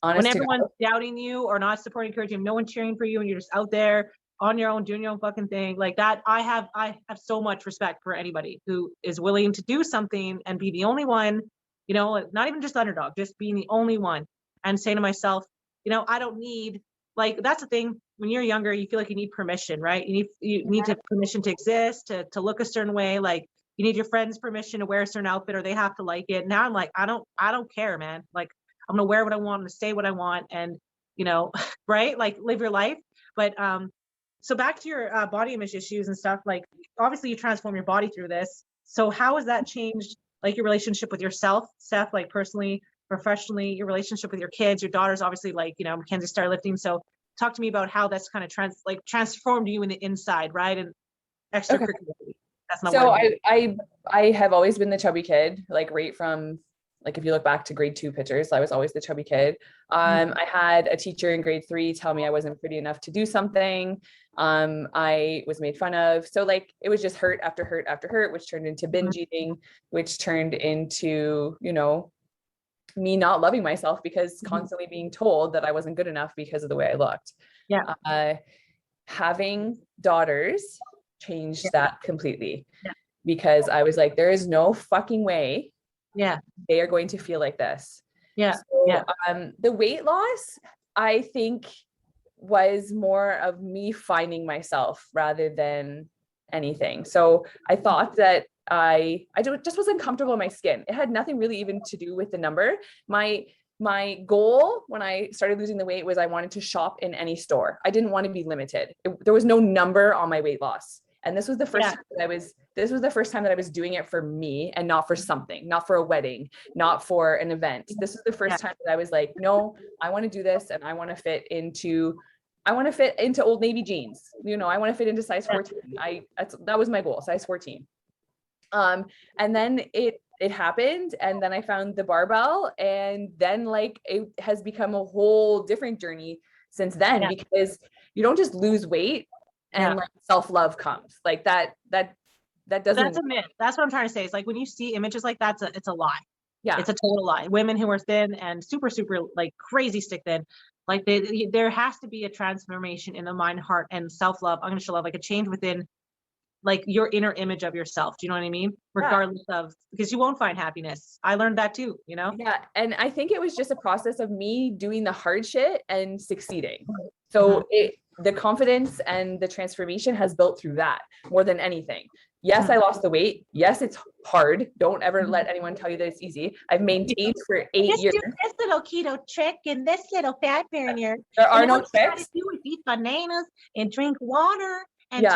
When everyone's doubting you or not supporting, encouraging you, no one cheering for you, and you're just out there on your own, doing your own fucking thing like that. I have so much respect for anybody who is willing to do something and be the only one, not even just underdog, just being the only one and saying to myself, I don't need, like, that's the thing. When you're younger, you feel like you need permission, right? You need to permission to exist, to look a certain way. Like you need your friends' permission to wear a certain outfit or they have to like it. Now I'm like, I don't care, man. Like I'm gonna wear what I want, I'm gonna say what I want, and right? Like live your life. But so back to your body image issues and stuff, like obviously you transform your body through this. So how has that changed like your relationship with yourself, Steph, like personally, professionally, your relationship with your kids, your daughters, obviously, like, Mackenzie started lifting. So talk to me about how that's kind of transformed you in the inside, right? And extracurricularly. That's not so I have always been the chubby kid, like right from, like, if you look back to grade 2 pictures, I was always the chubby kid. I had a teacher in grade 3 tell me I wasn't pretty enough to do something. I was made fun of. So like, it was just hurt after hurt after hurt, which turned into binge eating, which turned into, me not loving myself because constantly being told that I wasn't good enough because of the way I looked. Yeah. Having daughters changed that completely because I was like, there is no fucking way they are going to feel like this. The weight loss, I think, was more of me finding myself rather than anything. So I thought that I just wasn't comfortable in my skin. It had nothing really even to do with the number. My goal when I started losing the weight was I wanted to shop in any store. I didn't want to be limited. There was no number on my weight loss. And this was the first time that I was doing it for me and not for something, not for a wedding, not for an event. This is the first time that I was like, no, I want to do this and I want to fit into Old Navy jeans. I want to fit into size 14. That was my goal, size 14. And then it happened. And then I found the barbell, and then like it has become a whole different journey since then, because you don't just lose weight and like self-love comes like that doesn't. That's a myth. That's what I'm trying to say. It's like when you see images like that, it's a lie. Yeah. It's a total lie. Women who are thin and super, super like crazy stick thin, like there has to be a transformation in the mind, heart, and self-love, unconditional love, like a change within like your inner image of yourself. Do you know what I mean? Regardless of, because you won't find happiness. I learned that too, Yeah. And I think it was just a process of me doing the hard shit and succeeding. So the confidence and the transformation has built through that more than anything. Yes, I lost the weight. Yes, it's hard. Don't ever let anyone tell you that it's easy. I've maintained for 8 years. Do this little keto trick and this little fat burner. There are no tricks. Eat bananas and drink water and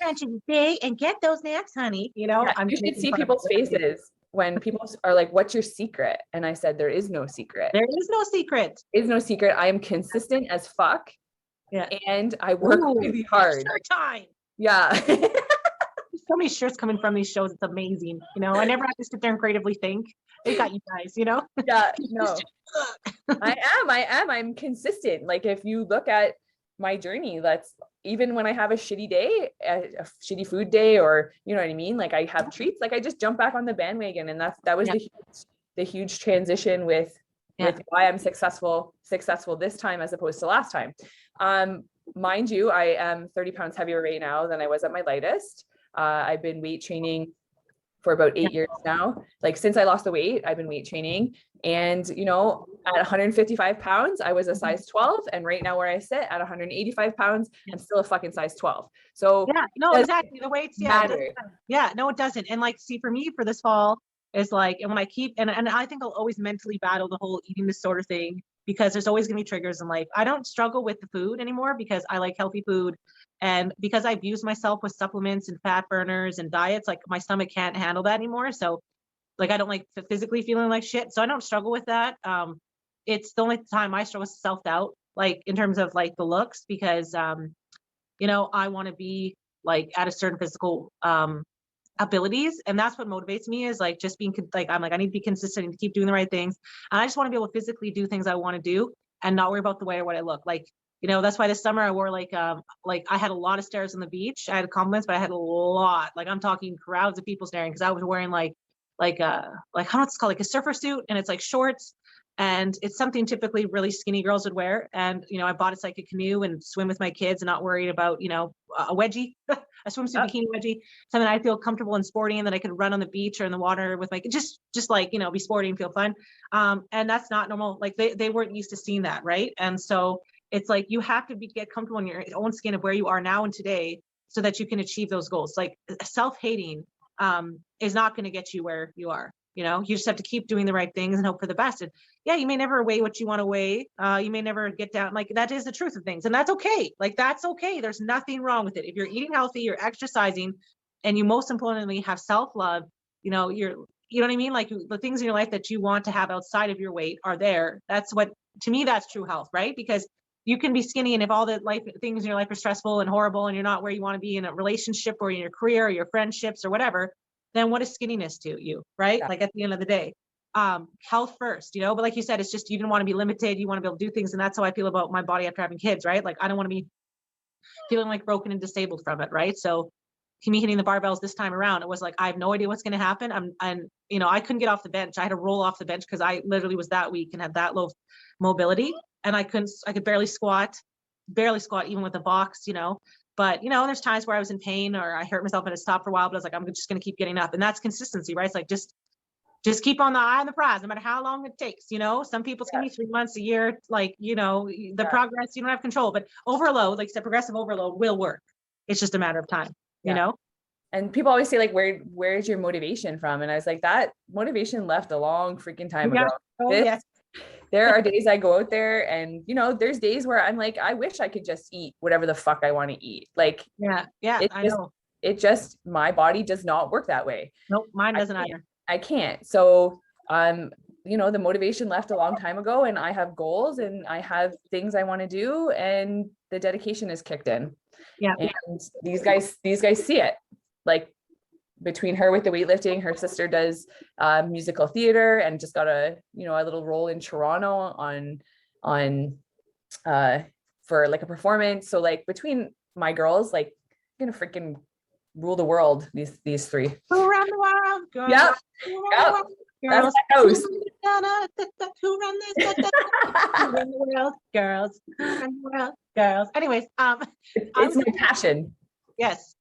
crunch a day and get those naps, honey. You should see people's faces when people are like, what's your secret? And I said, there is no secret. There is no secret. There is no secret. I am consistent as fuck. Yeah. And I work really hard. Extra time. Yeah. so many shirts coming from these shows. It's amazing. You know, I never have to sit there and creatively think. They got you guys, you know? Yeah, no. I'm consistent. Like if you look at my journey, that's even when I have a shitty day, a shitty food day, or you know what I mean? Like I have treats, like I just jump back on the bandwagon. And that was the huge transition with why I'm successful this time as opposed to last time. Mind you, I am 30 pounds heavier right now than I was at my lightest. I've been weight training for about 8 years now. Like since I lost the weight, I've been weight training. And, you know, at 155 pounds, I was a size 12. And right now where I sit at 185 pounds, I'm still a fucking size 12. So yeah, no, exactly. The weights, matter. Yeah, no, it doesn't. And like, see, for me, for this fall is like, and when I keep, and I think I'll always mentally battle the whole eating disorder thing, because there's always gonna be triggers in life. I don't struggle with the food anymore because I like healthy food. And because I've used myself with supplements and fat burners and diets, like my stomach can't handle that anymore. So like, I don't like physically feeling like shit. So I don't struggle with that. It's the only time I struggle with self-doubt, like in terms of like the looks, because, you know, I want to be like at a certain physical, abilities. And that's what motivates me, is like just being like, I'm like, I need to be consistent and keep doing the right things. And I just want to be able to physically do things I want to do and not worry about the way or what I look like. You know, that's why this summer I wore like I had a lot of stares on the beach. I had compliments, but I had a lot, like I'm talking crowds of people staring, because I was wearing like I don't know, it's called like a surfer suit, and it's like shorts, and it's something typically really skinny girls would wear. And, you know, I bought it so I could canoe and swim with my kids and not worried about, you know, a wedgie, a swimsuit bikini wedgie, something I feel comfortable and sporty, and that I could run on the beach or in the water with my, just like, you know, be sporty and feel fun. And that's not normal. Like they weren't used to seeing that. Right. And so it's like, you have to get comfortable in your own skin of where you are now and today, so that you can achieve those goals. Like self-hating is not going to get you where you are. You know, you just have to keep doing the right things and hope for the best. And yeah, you may never weigh what you want to weigh. You may never get down. Like that is the truth of things. And that's okay. Like that's okay. There's nothing wrong with it. If you're eating healthy, you're exercising, and you most importantly have self-love, you know, you know what I mean? Like the things in your life that you want to have outside of your weight are there. That's what, to me, that's true health, right? Because you can be skinny, and if all the life things in your life are stressful and horrible, and you're not where you want to be in a relationship or in your career or your friendships or whatever, then what is skinniness to you, right? Yeah. Like at the end of the day, health first, you know, but like you said, it's just, you didn't want to be limited. You want to be able to do things. And that's how I feel about my body after having kids, right? Like, I don't want to be feeling like broken and disabled from it. Right. So me hitting the barbells this time around, it was like, I have no idea what's going to happen. And, you know, I couldn't get off the bench. I had to roll off the bench because I literally was that weak and had that low mobility, and I could barely squat even with a box, you know. But, you know, there's times where I was in pain or I hurt myself and I stopped for a while, but I was like, I'm just going to keep getting up. And that's consistency, right? It's like, just keep on the eye on the prize, no matter how long it takes, you know. Some people it's going to be 3 months, a year, like, you know, the progress, you don't have control, but overload, like I said, progressive overload will work. It's just a matter of time, you know? And people always say like, where's your motivation from? And I was like, that motivation left a long freaking time ago. Oh, yes. There are days I go out there and, you know, there's days where I'm like, I wish I could just eat whatever the fuck I want to eat. Like, I know. It just, my body does not work that way. Nope. Mine doesn't either. I can't. So, you know, the motivation left a long time ago, and I have goals and I have things I want to do, and the dedication is kicked in. Yeah. And these guys see it. Like, between her with the weightlifting, her sister does musical theater and just got a little role in Toronto on for like a performance. So like between my girls, like gonna freaking rule the world. These three. Around the world, girls. Yep. That's my house. Who run this? Who run the world, girls. Who run the world, girls. Anyways, it's my passion. Yes.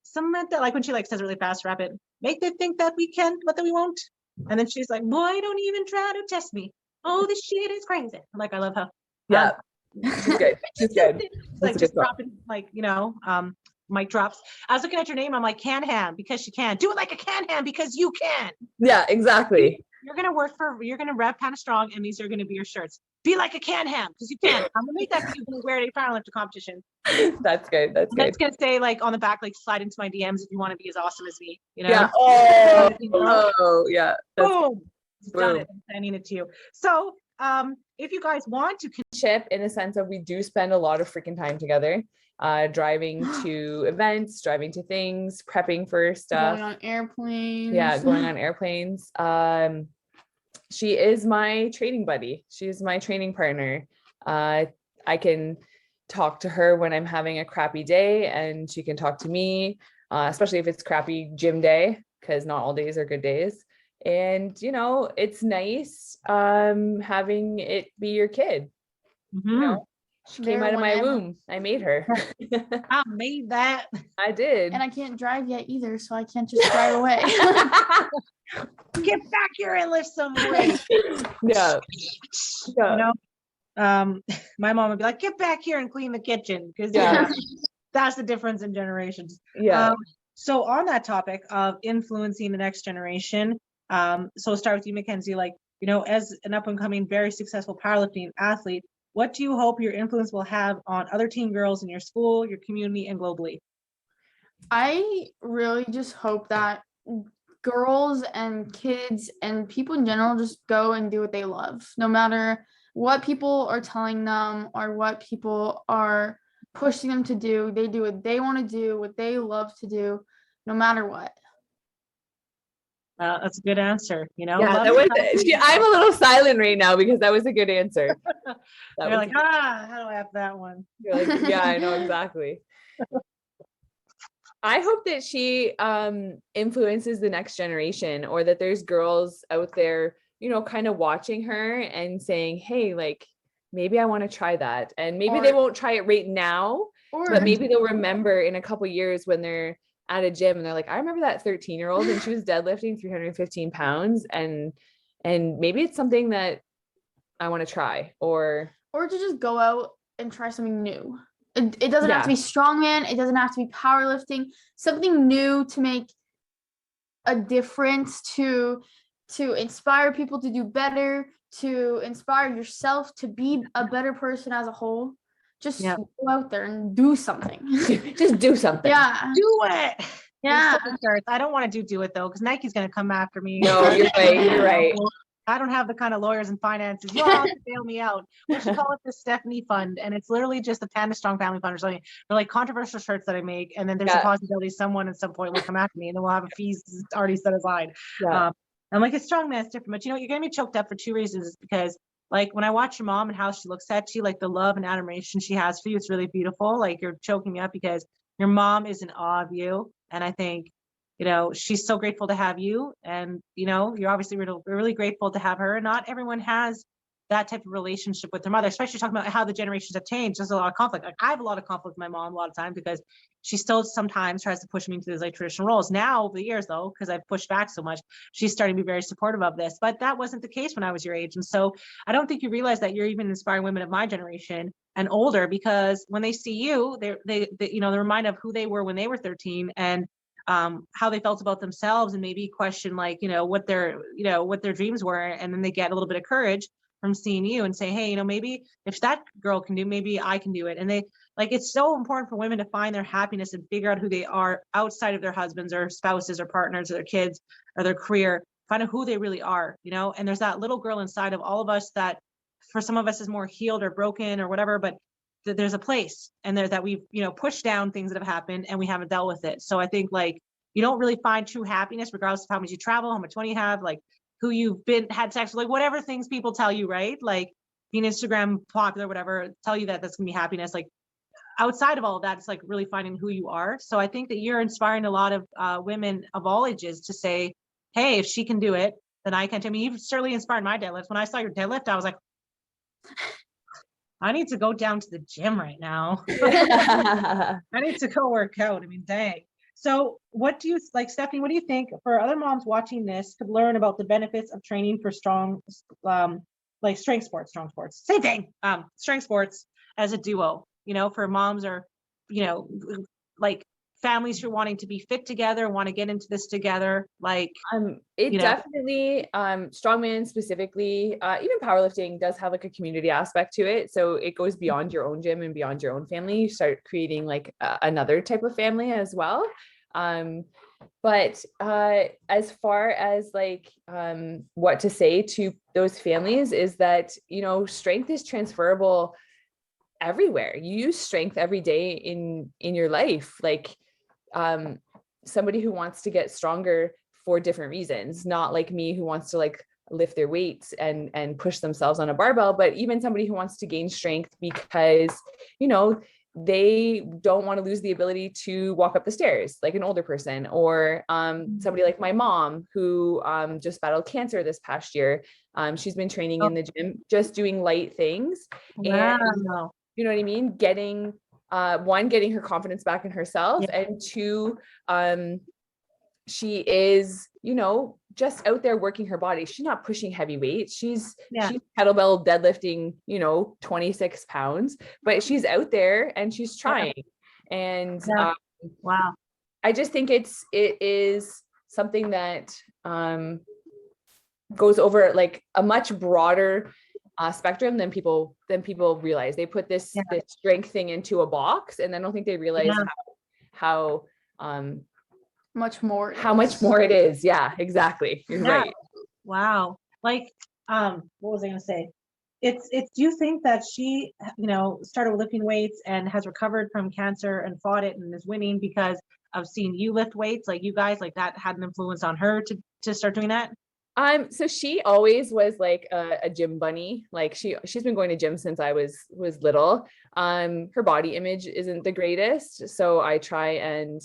Samantha, like when she like says really fast, rapid, make them think that we can, but that we won't. And then she's like, boy, don't even try to test me. Oh, this shit is crazy. I'm like, I love her. Yeah. She's good. She's good. Like just dropping, like, you know, mic drops. I was looking at your name. I'm like, Can Ham, because she can. Do it like a Can Ham, because you can. Yeah, exactly. You're going to rep kind of strong, and these are going to be your shirts. Be like a Can Ham, because you can. I'm going to make that for you when you wear it at a Powerlifting competition. That's good. That's good. That's going to say like on the back, like slide into my DMs if you want to be as awesome as me, you know? Yeah. Oh, yeah. Boom. Done it. I'm sending it to you. So, if you guys want to Ship in the sense of we do spend a lot of freaking time together, driving to events, driving to things, prepping for stuff. Going on airplanes. Yeah, going on airplanes. She is my training buddy. She's my training partner. I can talk to her when I'm having a crappy day, and she can talk to me, especially if it's crappy gym day, because not all days are good days. And, you know, it's nice having it be your kid. You know, she came out of my womb. I made her. I made that. I did. And I can't drive yet either, so I can't just drive away. Get back here and lift some weight. Yeah. You know, my mom would be like, get back here and clean the kitchen, because that's the difference in generations. Yeah. So on that topic of influencing the next generation, so we'll start with you, Mackenzie. Like, you know, as an up and coming, very successful powerlifting athlete, what do you hope your influence will have on other teen girls in your school, your community, and globally? I really just hope that girls and kids and people in general just go and do what they love, no matter what people are telling them or what people are pushing them to do. They do what they want to do, what they love to do, no matter what. That's a good answer. You know, Yeah, that was, I'm a little silent right now because that was a good answer. You're like, how do I have that one? You're like, yeah, I know exactly. I hope that she influences the next generation, or that there's girls out there, you know, kind of watching her and saying, hey, like, maybe I want to try that. And maybe they won't try it right now, but maybe they'll remember in a couple years when they're at a gym and they're like, I remember that 13-year-old and she was deadlifting 315 pounds. And maybe it's something that I want to try, or to just go out and try something new. It doesn't have to be strongman. It doesn't have to be powerlifting. Something new to make a difference, to inspire people to do better, to inspire yourself to be a better person as a whole. Just go out there and do something. Just do something. Yeah. Do it. Yeah. I don't want to do it though, because Nike's going to come after me. No, you're right. You're right. I don't have the kind of lawyers and finances. You'll have to bail me out. We should call it the Stephanie Fund, and it's literally just the Panda Strong Family Fund or something. They're like controversial shirts that I make, and then there's a possibility someone at some point will come after me, and then we'll have a fees already set aside. I'm like, it's Strongman, it's different, but you know, you're gonna be choked up for two reasons. It's because, like, when I watch your mom and how she looks at you, like the love and admiration she has for you, it's really beautiful. Like, you're choking me up because your mom is in awe of you, and I think, you know, she's so grateful to have you, and, you know, you're obviously really grateful to have her. And not everyone has that type of relationship with their mother, especially talking about how the generations have changed. There's a lot of conflict. Like, I have a lot of conflict with my mom a lot of times because she still sometimes tries to push me into these like traditional roles. Now over the years though, because I've pushed back so much, she's starting to be very supportive of this, but that wasn't the case when I was your age. And so I don't think you realize that you're even inspiring women of my generation and older, because when they see you, they you know, they're reminded of who they were when they were 13, and how they felt about themselves, and maybe question, like, you know, what their dreams were. And then they get a little bit of courage from seeing you and say, hey, you know, maybe if that girl can do, maybe I can do it. And they, like, it's so important for women to find their happiness and figure out who they are outside of their husbands or spouses or partners or their kids or their career, find out who they really are, you know. And there's that little girl inside of all of us that for some of us is more healed or broken or whatever, but there's a place, and there that we've, you know, pushed down things that have happened and we haven't dealt with it. So I think, like, you don't really find true happiness regardless of how much you travel, how much money you have, like who you've had sex with, like whatever things people tell you, right? Like being Instagram popular, whatever, tell you that that's gonna be happiness. Like outside of all of that, it's like really finding who you are. So I think that you're inspiring a lot of women of all ages to say, hey, if she can do it, then I can too. I mean, you've certainly inspired my deadlift. When I saw your deadlift, I was like, I need to go down to the gym right now. I need to go work out. I mean, dang. So what do you, like, Stephanie, what do you think for other moms watching this could learn about the benefits of training for strong, like strong sports, same thing, strength sports as a duo, you know, for moms or, you know, like families who are wanting to be fit together, want to get into this together, like, it definitely, strongman specifically, even powerlifting does have like a community aspect to it. So it goes beyond your own gym and beyond your own family. You start creating like another type of family as well. But as far as like what to say to those families is that, you know, strength is transferable everywhere. You use strength every day in your life. Like somebody who wants to get stronger for different reasons, not like me who wants to like lift their weights and push themselves on a barbell, but even somebody who wants to gain strength because, you know, they don't want to lose the ability to walk up the stairs like an older person, or somebody like my mom who just battled cancer this past year. She's been training in the gym, just doing light things. Wow. And you know what I mean? Getting one, getting her confidence back in herself, and two, she is, you know, just out there working her body. She's not pushing heavy weights. She's kettlebell deadlifting, you know, 26 pounds, but she's out there and she's trying. And wow. I just think it is something that goes over like a much broader spectrum than people realize. They put this strength thing into a box, and I don't think they realize how much more it is. Yeah, exactly. You're right. Wow. Like, what was I going to say? It's, do you think that she, you know, started lifting weights and has recovered from cancer and fought it and is winning because of seeing you lift weights? Like you guys, like that had an influence on her to start doing that? So she always was like a gym bunny. Like she's been going to gym since I was little. Her body image isn't the greatest. So I try and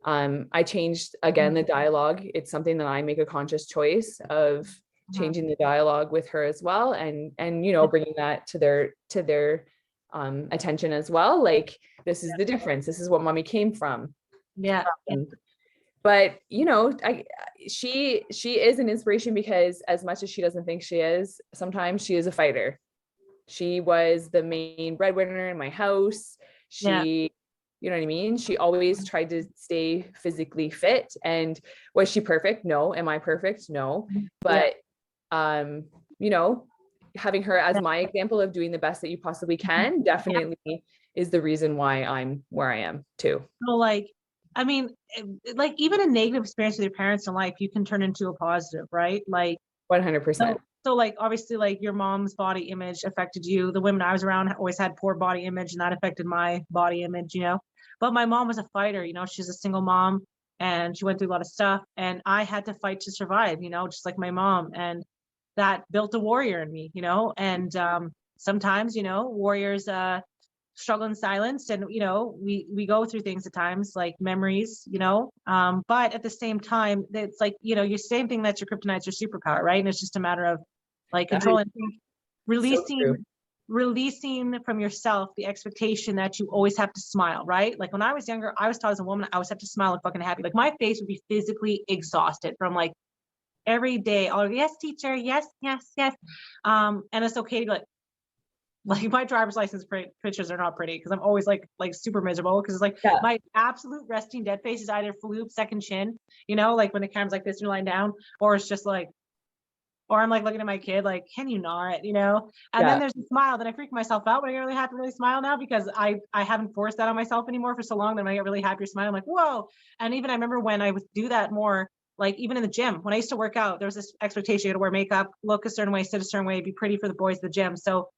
I changed again the dialogue. It's something that I make a conscious choice of changing the dialogue with her as well, and you know, bringing that to their attention as well. Like, this is the difference. This is what mommy came from. But you know, she is an inspiration because as much as she doesn't think she is, sometimes she is a fighter. She was the main breadwinner in my house. You know what I mean? She always tried to stay physically fit. And was she perfect? No. Am I perfect? No. But, you know, having her as my example of doing the best that you possibly can definitely is the reason why I'm where I am too. So like, I mean, like even a negative experience with your parents in life, you can turn into a positive, right? Like 100%. So like, obviously like your mom's body image affected you. The women I was around always had poor body image, and that affected my body image, you know? But my mom was a fighter, you know, she's a single mom and she went through a lot of stuff, and I had to fight to survive, you know, just like my mom. And that built a warrior in me, you know, and sometimes, you know, warriors struggle in silence, and, you know, we go through things at times like memories, you know, but at the same time, it's like, you know, your same thing, that's your kryptonite, your superpower, right? And it's just a matter of like controlling, releasing from yourself the expectation that you always have to smile, right? Like when I was younger, I was taught as a woman, I always have to smile and fucking happy. Like my face would be physically exhausted from like every day. Oh, yes, teacher. Yes. And it's okay to like my driver's license pictures are not pretty because I'm always like super miserable, because it's like my absolute resting dead face is either floop, second chin, you know, like when the camera's like this and you're lying down, or it's just like, or I'm like looking at my kid, like, can you not, you know? And then there's a smile. Then I freak myself out when I really have to really smile now, because I haven't forced that on myself anymore for so long. Then when I get really happy or smile, I'm like, whoa. And even I remember when I would do that more, like even in the gym, when I used to work out, there was this expectation you had to wear makeup, look a certain way, sit a certain way, be pretty for the boys at the gym. So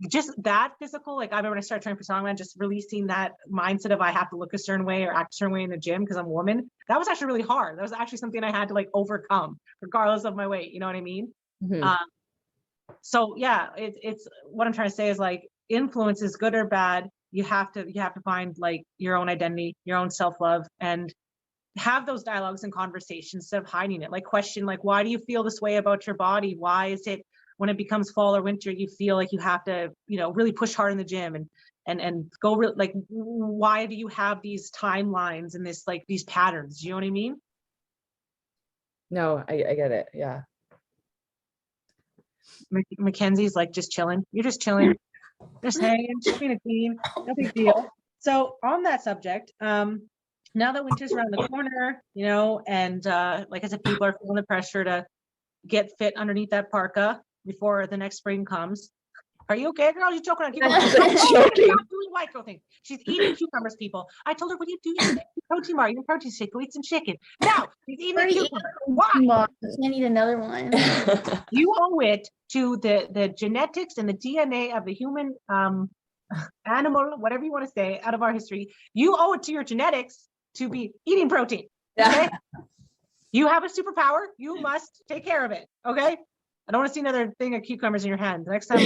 just that physical, like I remember when I started training for Strongman, just releasing that mindset of I have to look a certain way or act a certain way in the gym because I'm a woman. That was actually really hard. That was actually something I had to like overcome regardless of my weight. You know what I mean? So yeah, it's what I'm trying to say is like influence is good or bad. You have to find like your own identity, your own self-love, and have those dialogues and conversations instead of hiding it. Like question, like, why do you feel this way about your body? Why is it when it becomes fall or winter, you feel like you have to, you know, really push hard in the gym and go like, why do you have these timelines and this, like these patterns? You know what I mean? No, I get it. Yeah. Mackenzie's like just chilling. You're just chilling, just hanging, just being a queen. No big deal. So on that subject, now that winter's around the corner, you know, and like I said, people are feeling the pressure to get fit underneath that parka before the next spring comes. Are you okay, girl? You're choking on cucumbers. I'm joking. Not doing white girl thing. She's eating cucumbers, people. I told her, what do you do? You eat protein bar, you protein shake, go eat some chicken. Now, she's eating a cucumber. Why? I need another one. You owe it to the genetics and the DNA of the human animal, whatever you want to say, out of our history. You owe it to your genetics to be eating protein. Okay? You have a superpower. You must take care of it. Okay? I don't want to see another thing of cucumbers in your hand. The next time.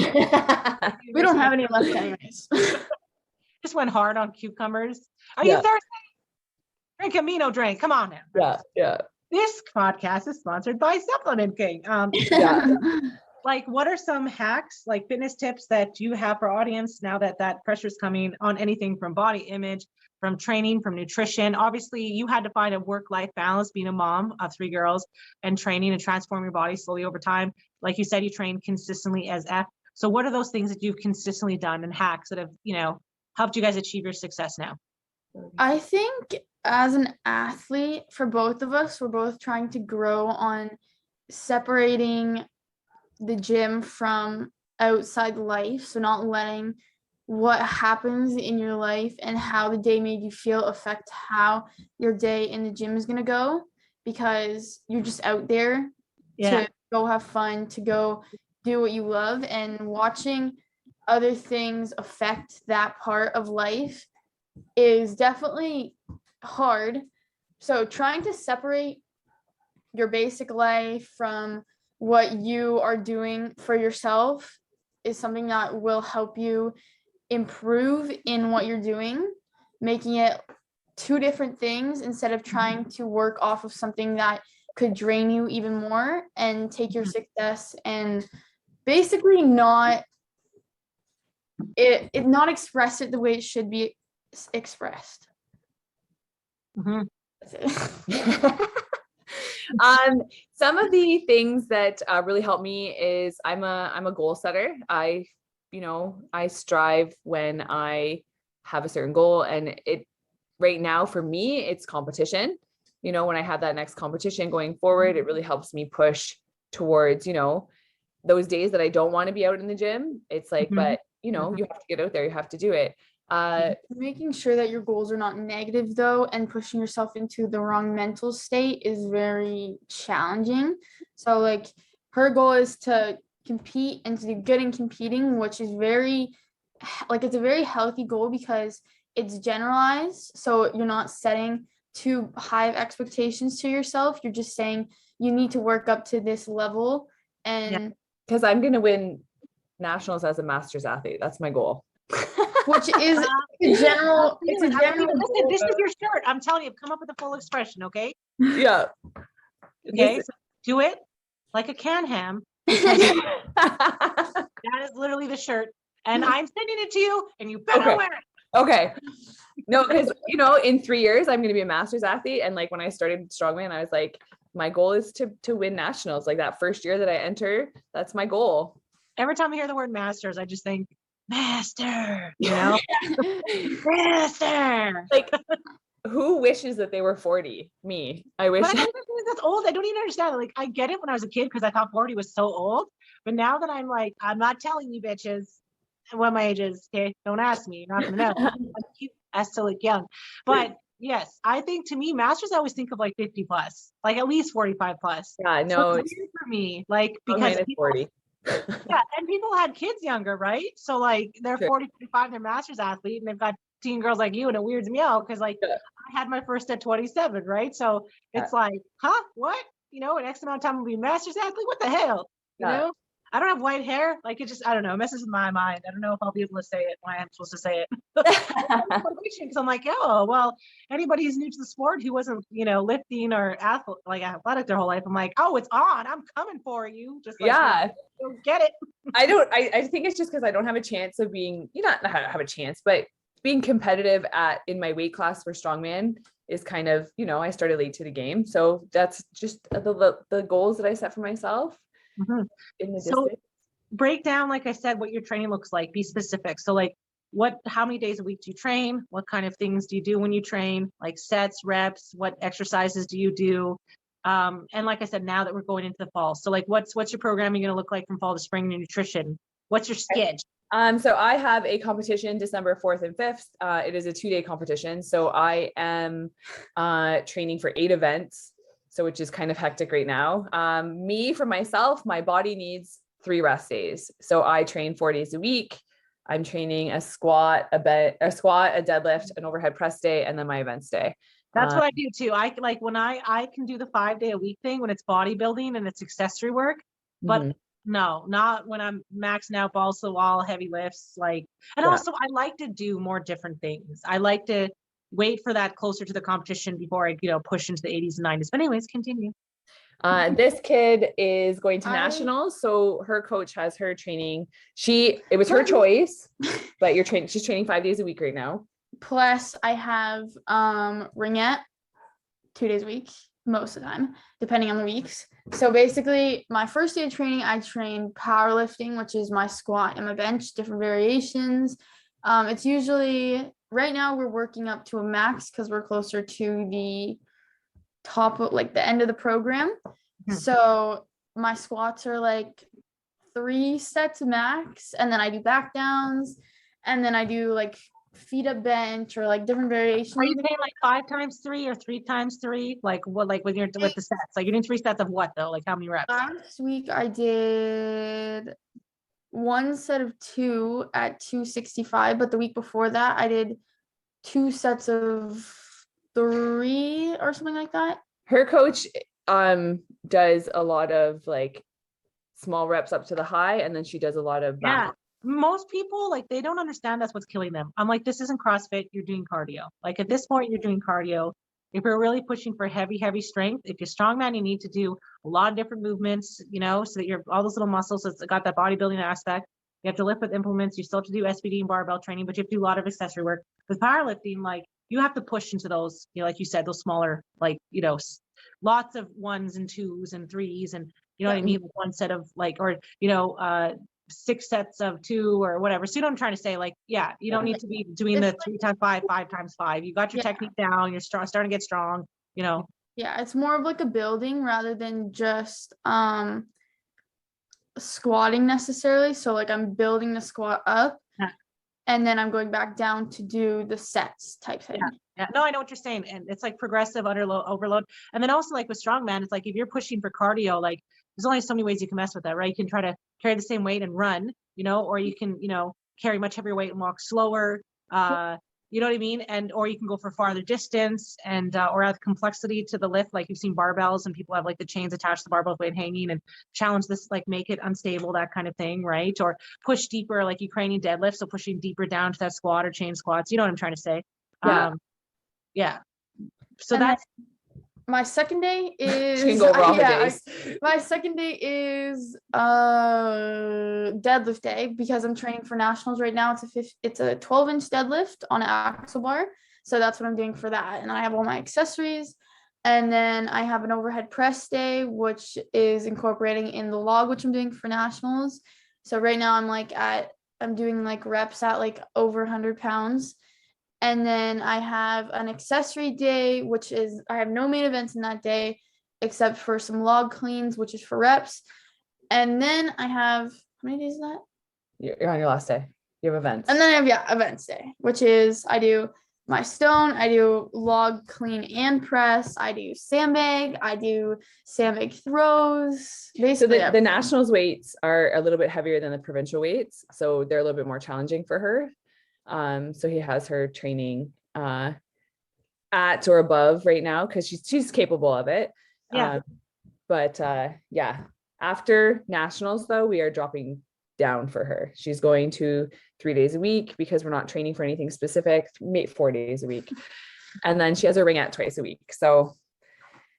We don't have any left anyways. Just went hard on cucumbers. Are you thirsty? Drink Amino drink. Come on now. Yeah. This podcast is sponsored by Supplement King. Like, what are some hacks, like fitness tips that you have for audience now that that pressure is coming on anything from body image, from training, from nutrition? Obviously, you had to find a work-life balance being a mom of 3 girls and training and transform your body slowly over time. Like you said, you train consistently as F. So what are those things that you've consistently done and hacks that have, helped you guys achieve your success now? I think as an athlete, for both of us, we're both trying to grow on separating the gym from outside life. So not letting what happens in your life and how the day made you feel affect how your day in the gym is going to go, because you're just out there to go have fun, to go do what you love, and watching other things affect that part of life is definitely hard. So trying to separate your basic life from what you are doing for yourself is something that will help you improve in what you're doing, making it 2 different things instead of trying to work off of something that could drain you even more and take your success and basically not express it the way it should be expressed. That's it. Some of the things that really help me is I'm a goal setter. I strive when I have a certain goal, and right now for me, it's competition. When I have that next competition going forward, it really helps me push towards, those days that I don't want to be out in the gym. It's like, but you have to get out there, you have to do it. Making sure that your goals are not negative though, and pushing yourself into the wrong mental state is very challenging. So like her goal is to compete and to do good in competing, which is it's a very healthy goal because it's generalized. So you're not setting too high of expectations to yourself. You're just saying you need to work up to this level, and because I'm going to win nationals as a masters athlete. That's my goal. Which is a general. It's a general. Listen, this is your shirt. I'm telling you, come up with a full expression, okay? Yeah. Okay. So do it like a can-ham. That is literally the shirt, and I'm sending it to you, and you better wear it. Okay. No, because in 3 years I'm going to be a masters athlete, and like when I started Strongman, I was like, my goal is to win nationals. Like that first year that I enter, that's my goal. Every time I hear the word masters, I just think master, master. Like, who wishes that they were 40? Me. I wish. But I don't think that's old. I don't even understand. Like, I get it when I was a kid because I thought 40 was so old. But now that I'm like, I'm not telling you bitches what my age is. Okay, don't ask me. You're not gonna know. I'm cute. I still look young. But yes, I think to me, masters, I always think of like 50 plus, like at least 45 plus. Yeah, no, so it's weird for me, like because people, 40. and people had kids younger, right? So like they're 40, 45, they're masters athlete, and they've got teen girls like you, and it weirds me out because like I had my first at 27, right? So it's like, huh, what? In X amount of time will be masters athlete. What the hell? You know? I don't have white hair. Like it just, I don't know, it messes with my mind. I don't know if I'll be able to say it when I'm supposed to say it. Because I'm like, oh, well, anybody who's new to the sport who wasn't, lifting or athletic their whole life, I'm like, oh, it's on. I'm coming for you. Just like, get it. I think it's just because I don't have a chance of being, not have a chance, but being competitive in my weight class for Strongman is kind of, I started late to the game. So that's just the goals that I set for myself. In the so break down, like I said, what your training looks like. Be specific. So like how many days a week do you train? What kind of things do you do when you train? Like sets, reps, what exercises do you do? And like I said, now that we're going into the fall, so like what's your programming going to look like from fall to spring? Your nutrition, what's your schedule? So I have a competition December 4th and 5th. It is a 2-day competition. So I am training for 8 events. So which is kind of hectic right now. For myself, my body needs 3 rest days. So I train 4 days a week. I'm training a squat, a deadlift, an overhead press day, and then my events day. That's what I do too. I like when I can do the 5-day-a-week thing when it's bodybuilding and it's accessory work, but no, not when I'm maxing out balls to the wall, heavy lifts. Like, and also I like to do more different things. I like to wait for that closer to the competition before I, push into the 80s and 90s. But anyways, continue. This kid is going to nationals, so her coach has her training. It was her choice, but she's training 5 days a week right now. Plus I have ringette 2 days a week, most of the time, depending on the weeks. So basically my first day of training, I train powerlifting, which is my squat and my bench, different variations. It's usually, right now we're working up to a max because we're closer to the top of like the end of the program. So my squats are like 3 sets max, and then I do back downs, and then I do like feet up bench or like different variations. Are you saying like 5 times 3 or 3 times 3? Like what, like with the sets, like you're doing 3 sets of what though? Like how many reps? Last week I did 1 set of 2 at 265, but the week before that I did 2 sets of 3 or something like that. Her coach does a lot of like small reps up to the high, and then she does a lot of back. Most people, like, they don't understand that's what's killing them. I'm like, this isn't CrossFit, you're doing cardio. Like at this point, you're doing cardio. If you're really pushing for heavy strength, if you're strongman, you need to do a lot of different movements, so that you're all those little muscles. It's got that bodybuilding aspect. You have to lift with implements. You still have to do SBD and barbell training, but you have to do a lot of accessory work. With powerlifting, like you have to push into those, like you said, those smaller, like, lots of 1s and 2s and 3s, and what I mean, 1 set of like, or 6 sets of 2 or whatever. So you know what I'm trying to say? Like, you don't need to be doing the 3 times 5, 5 times 5. You got your technique down. You're starting to get strong. Yeah, it's more of like a building rather than just squatting necessarily. So like I'm building the squat up, and then I'm going back down to do the sets type thing. Yeah, no, I know what you're saying. And it's like progressive overload. And then also like with strongman, it's like if you're pushing for cardio, like there's only so many ways you can mess with that, right? You can try to carry the same weight and run, or you can, carry much heavier weight and walk slower. You know what I mean? And, or you can go for farther distance and, or add complexity to the lift. Like you've seen barbells and people have like the chains attached to the barbell weight hanging and challenge this, like make it unstable, that kind of thing. Right. Or push deeper, like Ukrainian deadlift. So pushing deeper down to that squat or chain squats. You know what I'm trying to say? So and that's my second day is She can go over all her days. my second day is deadlift day because I'm training for nationals right now. It's a 12-inch deadlift on an axle bar. So that's what I'm doing for that. And I have all my accessories. And then I have an overhead press day, which is incorporating in the log, which I'm doing for nationals. So right now I'm doing like reps at like over 100 pounds. And then I have an accessory day, which is, I have no main events in that day, except for some log cleans, which is for reps. And then I have, how many days is that? You're on your last day. You have events. And then I have, events day, which is, I do my stone, I do log clean and press, I do sandbag throws. Basically, so the nationals weights are a little bit heavier than the provincial weights. So they're a little bit more challenging for her. So he has her training at or above right now because she's capable of it. But after nationals though, we are dropping down for her. She's going to 3 days a week because we're not training for anything specific, 4 days a week. And then she has a ringette twice a week. So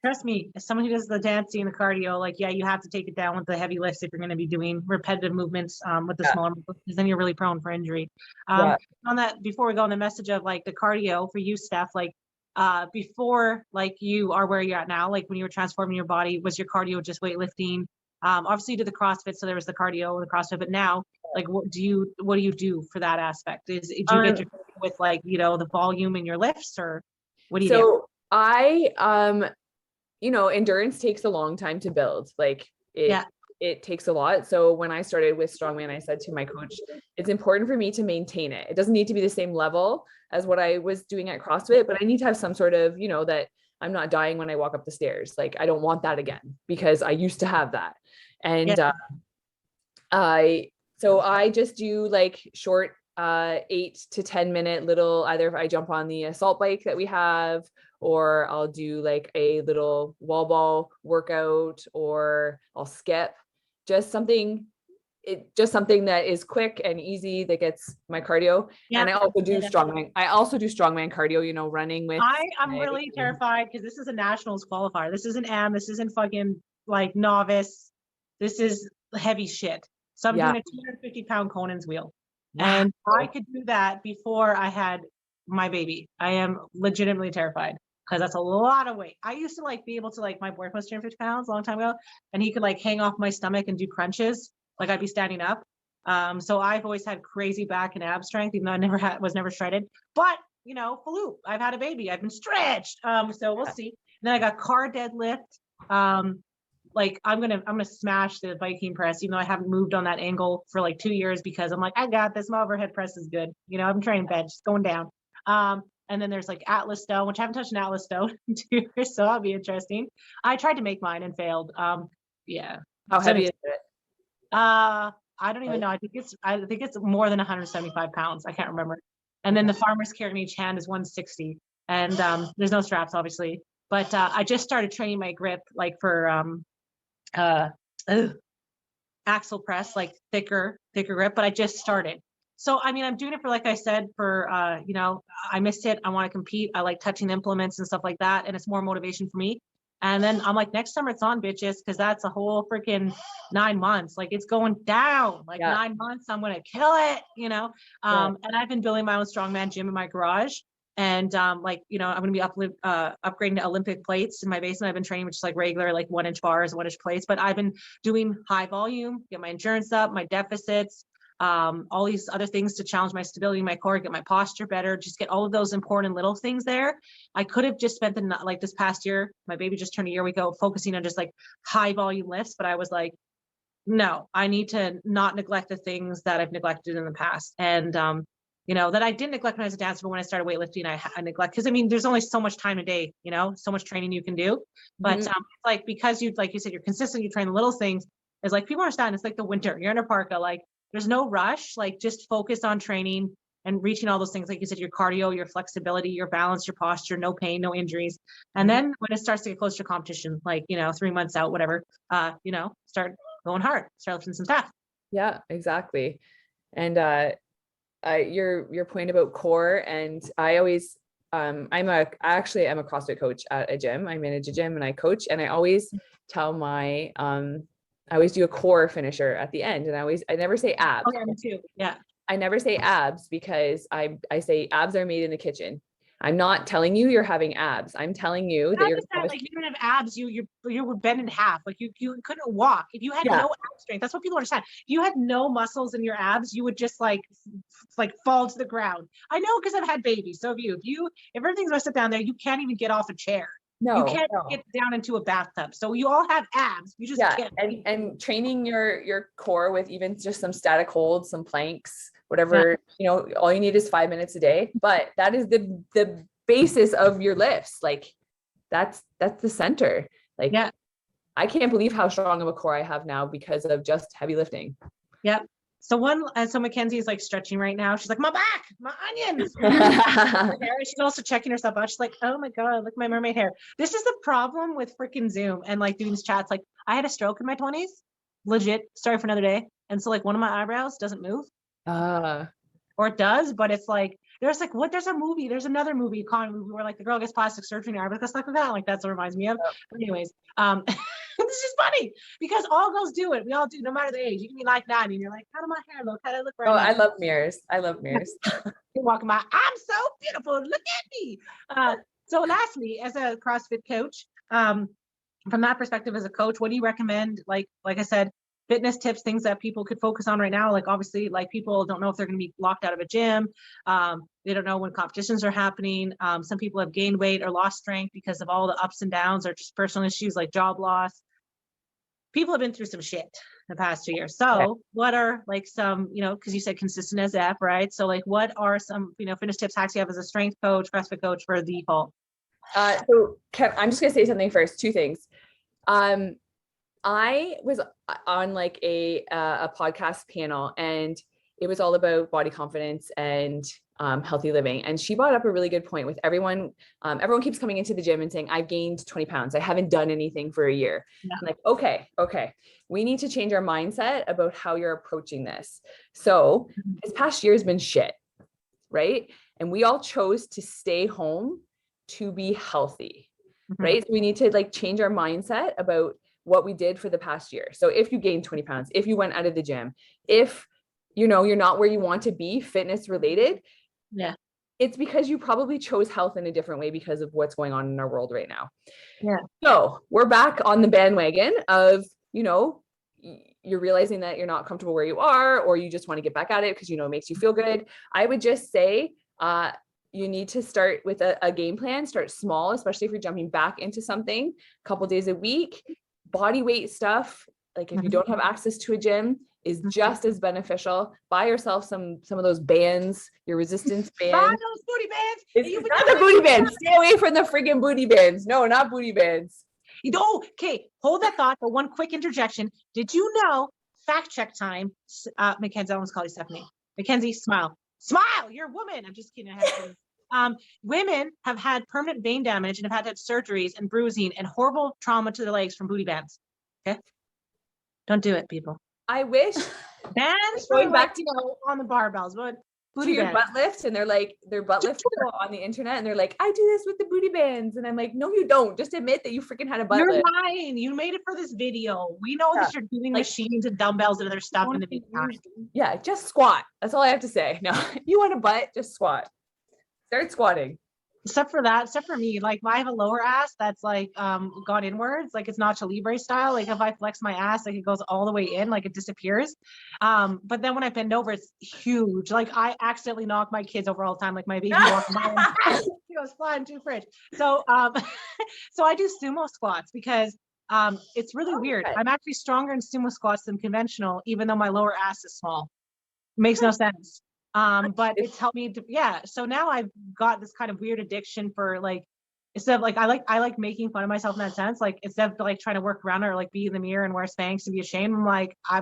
trust me, as someone who does the dancing and the cardio, like, you have to take it down with the heavy lifts if you're going to be doing repetitive movements with the smaller movements, because then you're really prone for injury. On that, before we go on the message of like the cardio for you, Steph, like before like you are where you're at now, like when you were transforming your body, was your cardio just weightlifting? Obviously you did the CrossFit, so there was the cardio and the CrossFit, but now like what do you do for that aspect? Do you get your with like, the volume in your lifts, or what do you do? So I endurance takes a long time to build. Like it takes a lot. So when I started with Strongman, I said to my coach, it's important for me to maintain it. It doesn't need to be the same level as what I was doing at CrossFit, but I need to have some sort of, that I'm not dying when I walk up the stairs. Like, I don't want that again, because I used to have that. And so I just do like short 8 to 10 minute little, either if I jump on the assault bike that we have, or I'll do like a little wall ball workout, or I'll skip, just something that is quick and easy that gets my cardio. And I also do strongman. I also do strongman cardio, running with. I'm really terrified because this is a nationals qualifier. This isn't this isn't fucking like novice. This is heavy shit. So I'm doing a 250-pound Conan's wheel. Wow. And I could do that before I had my baby. I am legitimately terrified because that's a lot of weight. I used to like be able to, like, my boyfriend was 250 pounds a long time ago, and he could like hang off my stomach and do crunches. Like, I'd be standing up. So I've always had crazy back and ab strength, even though I was never shredded. But Faloop, I've had a baby. I've been stretched. So we'll see. And then I got car deadlift. Like, I'm gonna smash the Viking press, even though I haven't moved on that angle for like 2 years, because I'm like, I got this. My overhead press is good. I've been training bench, it's going down. And then there's like Atlas stone, which I haven't touched an Atlas stone in 2 years, so that'll be interesting. I tried to make mine and failed. Yeah. How heavy is it? I don't even know. I think it's more than 175 pounds. I can't remember. And then the farmer's carry in each hand is 160, and there's no straps, obviously. But I just started training my grip, like for axle press, like thicker grip, but I just started. So, I mean, I'm doing it for, like I said, for, I missed it. I want to compete. I like touching implements and stuff like that. And it's more motivation for me. And then I'm like, next summer it's on, bitches. Cause that's a whole freaking 9 months. Like, it's going down, like 9 months. I'm going to kill it, and I've been building my own strongman gym in my garage. And I'm going to be upgrading to Olympic plates in my basement. I've been training with just like regular, like 1-inch bars, 1-inch plates, but I've been doing high volume, get my endurance up, my deficits, all these other things to challenge my stability in my core, get my posture better, just get all of those important little things there. I could have just spent like this past year, my baby just turned a year ago, focusing on just like high volume lifts. But I was like, no, I need to not neglect the things that I've neglected in the past. And, that I didn't neglect when I was a dancer, but when I started weightlifting, I neglect, because I mean, there's only so much time a day, so much training you can do. But it's like, because like you said, you're consistent, you train the little things. It's like, people understand, it's like the winter, you're in a parka, like there's no rush, like just focus on training and reaching all those things. Like you said, your cardio, your flexibility, your balance, your posture, no pain, no injuries. And then when it starts to get closer to competition, like, 3 months out, whatever, start going hard, start lifting some stuff. Yeah, exactly. And, your point about core, and I always, I'm a CrossFit coach at a gym. I manage a gym and I coach, and I always tell I always do a core finisher at the end. And I never say abs. Oh, yeah, me too. Yeah. I never say abs, because I say abs are made in the kitchen. I'm not telling you you're having abs. I'm telling you that you're like, you don't have abs. You were bent in half. Like you couldn't walk. If you had no ab strength, that's what people understand. If you had no muscles in your abs, you would just like fall to the ground. I know, because I've had babies. So if everything's gonna sit down there, you can't even get off a chair. No, you can't get down into a bathtub. So you all have abs. You just can't. And training your core with even just some static holds, some planks, whatever, all you need is 5 minutes a day. But that is the basis of your lifts. Like, that's the center. Like, I can't believe how strong of a core I have now because of just heavy lifting. Yeah. So Mackenzie is like stretching right now. She's like, my back, my onions. She's also checking herself out. She's like, oh my God, look at my mermaid hair. This is the problem with freaking Zoom and like doing these chats. Like, I had a stroke in my 20s, legit, sorry for another day. And so like one of my eyebrows doesn't move. Or it does, but it's like, there's another movie, con movie, where like the girl gets plastic surgery in her eyebrows, stuff like that. Like, that's what it reminds me of. But anyways, this is funny because all girls do it. We all do, no matter the age. You can be like 90 and you're like, how do my hair look? How do I look right now? I love mirrors. You're walking by, I'm so beautiful. Look at me. So lastly, as a CrossFit coach, from that perspective as a coach, what do you recommend? Like I said, fitness tips, things that people could focus on right now. Like, obviously, like, people don't know if they're going to be locked out of a gym. They don't know when competitions are happening. Some people have gained weight or lost strength because of all the ups and downs, or just personal issues like job loss. people have been through some shit the past 2 years. So what are like some, because you said consistent as F, right? So like what are some, fitness tips, hacks you have as a strength coach, CrossFit coach for the default? So I'm just gonna say something first. Two things. I was on like a podcast panel, and it was all about body confidence and healthy living. And she brought up a really good point with everyone. Everyone keeps coming into the gym and saying, I've gained 20 pounds. I haven't done anything for a year. Yeah. I'm like, okay. We need to change our mindset about how you're approaching this. So this past year has been shit, right? And we all chose to stay home to be healthy, right? So we need to like change our mindset about what we did for the past year. So if you gained 20 pounds, if you went out of the gym, if you're not where you want to be fitness related, it's because you probably chose health in a different way because of what's going on in our world right now. So we're back on the bandwagon of, you're realizing that you're not comfortable where you are, or you just want to get back at it because, it makes you feel good. I would just say, you need to start with a game plan, start small, especially if you're jumping back into something a couple days a week. Body weight stuff, like if you don't have access to a gym, is just as beneficial. Buy yourself some of those bands, your resistance bands. Buy those booty bands. It's not the booty bands. Stay away from the friggin' booty bands. No, not booty bands. Okay, hold that thought, but one quick interjection. Did you know, fact check time, Mackenzie, I almost call you Stephanie. Mackenzie, smile. Smile, you're a woman. I'm just kidding. Women have had permanent vein damage and have had to have surgeries and bruising and horrible trauma to their legs from booty bands. Okay? Don't do it, people. I wish bands going back to on the barbells, but booty to your butt lifts, and they're butt lifts on the internet, and they're like, I do this with the booty bands, and I'm like, no, you don't. Just admit that you freaking had a butt lift. You're lying. You made it for this video. We know that you're doing machines and dumbbells and other stuff in the meantime. Yeah, just squat. That's all I have to say. No, you want a butt, just squat. Start squatting. Except for me, like I have a lower ass that's like gone inwards, like it's Nacho Libre style. Like if I flex my ass, like it goes all the way in, like it disappears. But then when I bend over, it's huge. Like I accidentally knock my kids over all the time. Like my baby walking by, he goes flying to the fridge. So so I do sumo squats because it's really weird. I'm actually stronger in sumo squats than conventional, even though my lower ass is small. It makes no sense. But it's helped me to, so now I've got this kind of weird addiction for like, instead of like, I like making fun of myself in that sense. Like instead of like trying to work around it or like be in the mirror and wear Spanx and be ashamed, I'm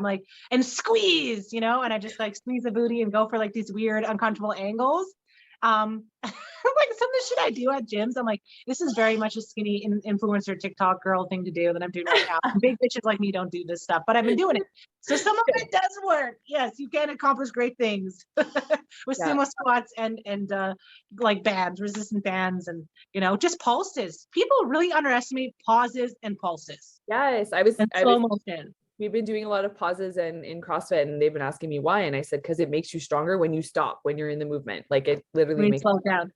like, and squeeze, and I just like squeeze the booty and go for like these weird, uncomfortable angles. Like some of the shit I do at gyms, I'm like, this is very much a skinny influencer TikTok girl thing to do that I'm doing right now. Big bitches like me don't do this stuff, but I've been doing it. So some of it does work. Yes, you can accomplish great things with sumo squats and like bands, resistant bands, and just pulses. People really underestimate pauses and pulses. Yes, slow motion. We've been doing a lot of pauses in CrossFit, and they've been asking me why. And I said, because it makes you stronger when you stop, when you're in the movement. Like it literally makes you slow down.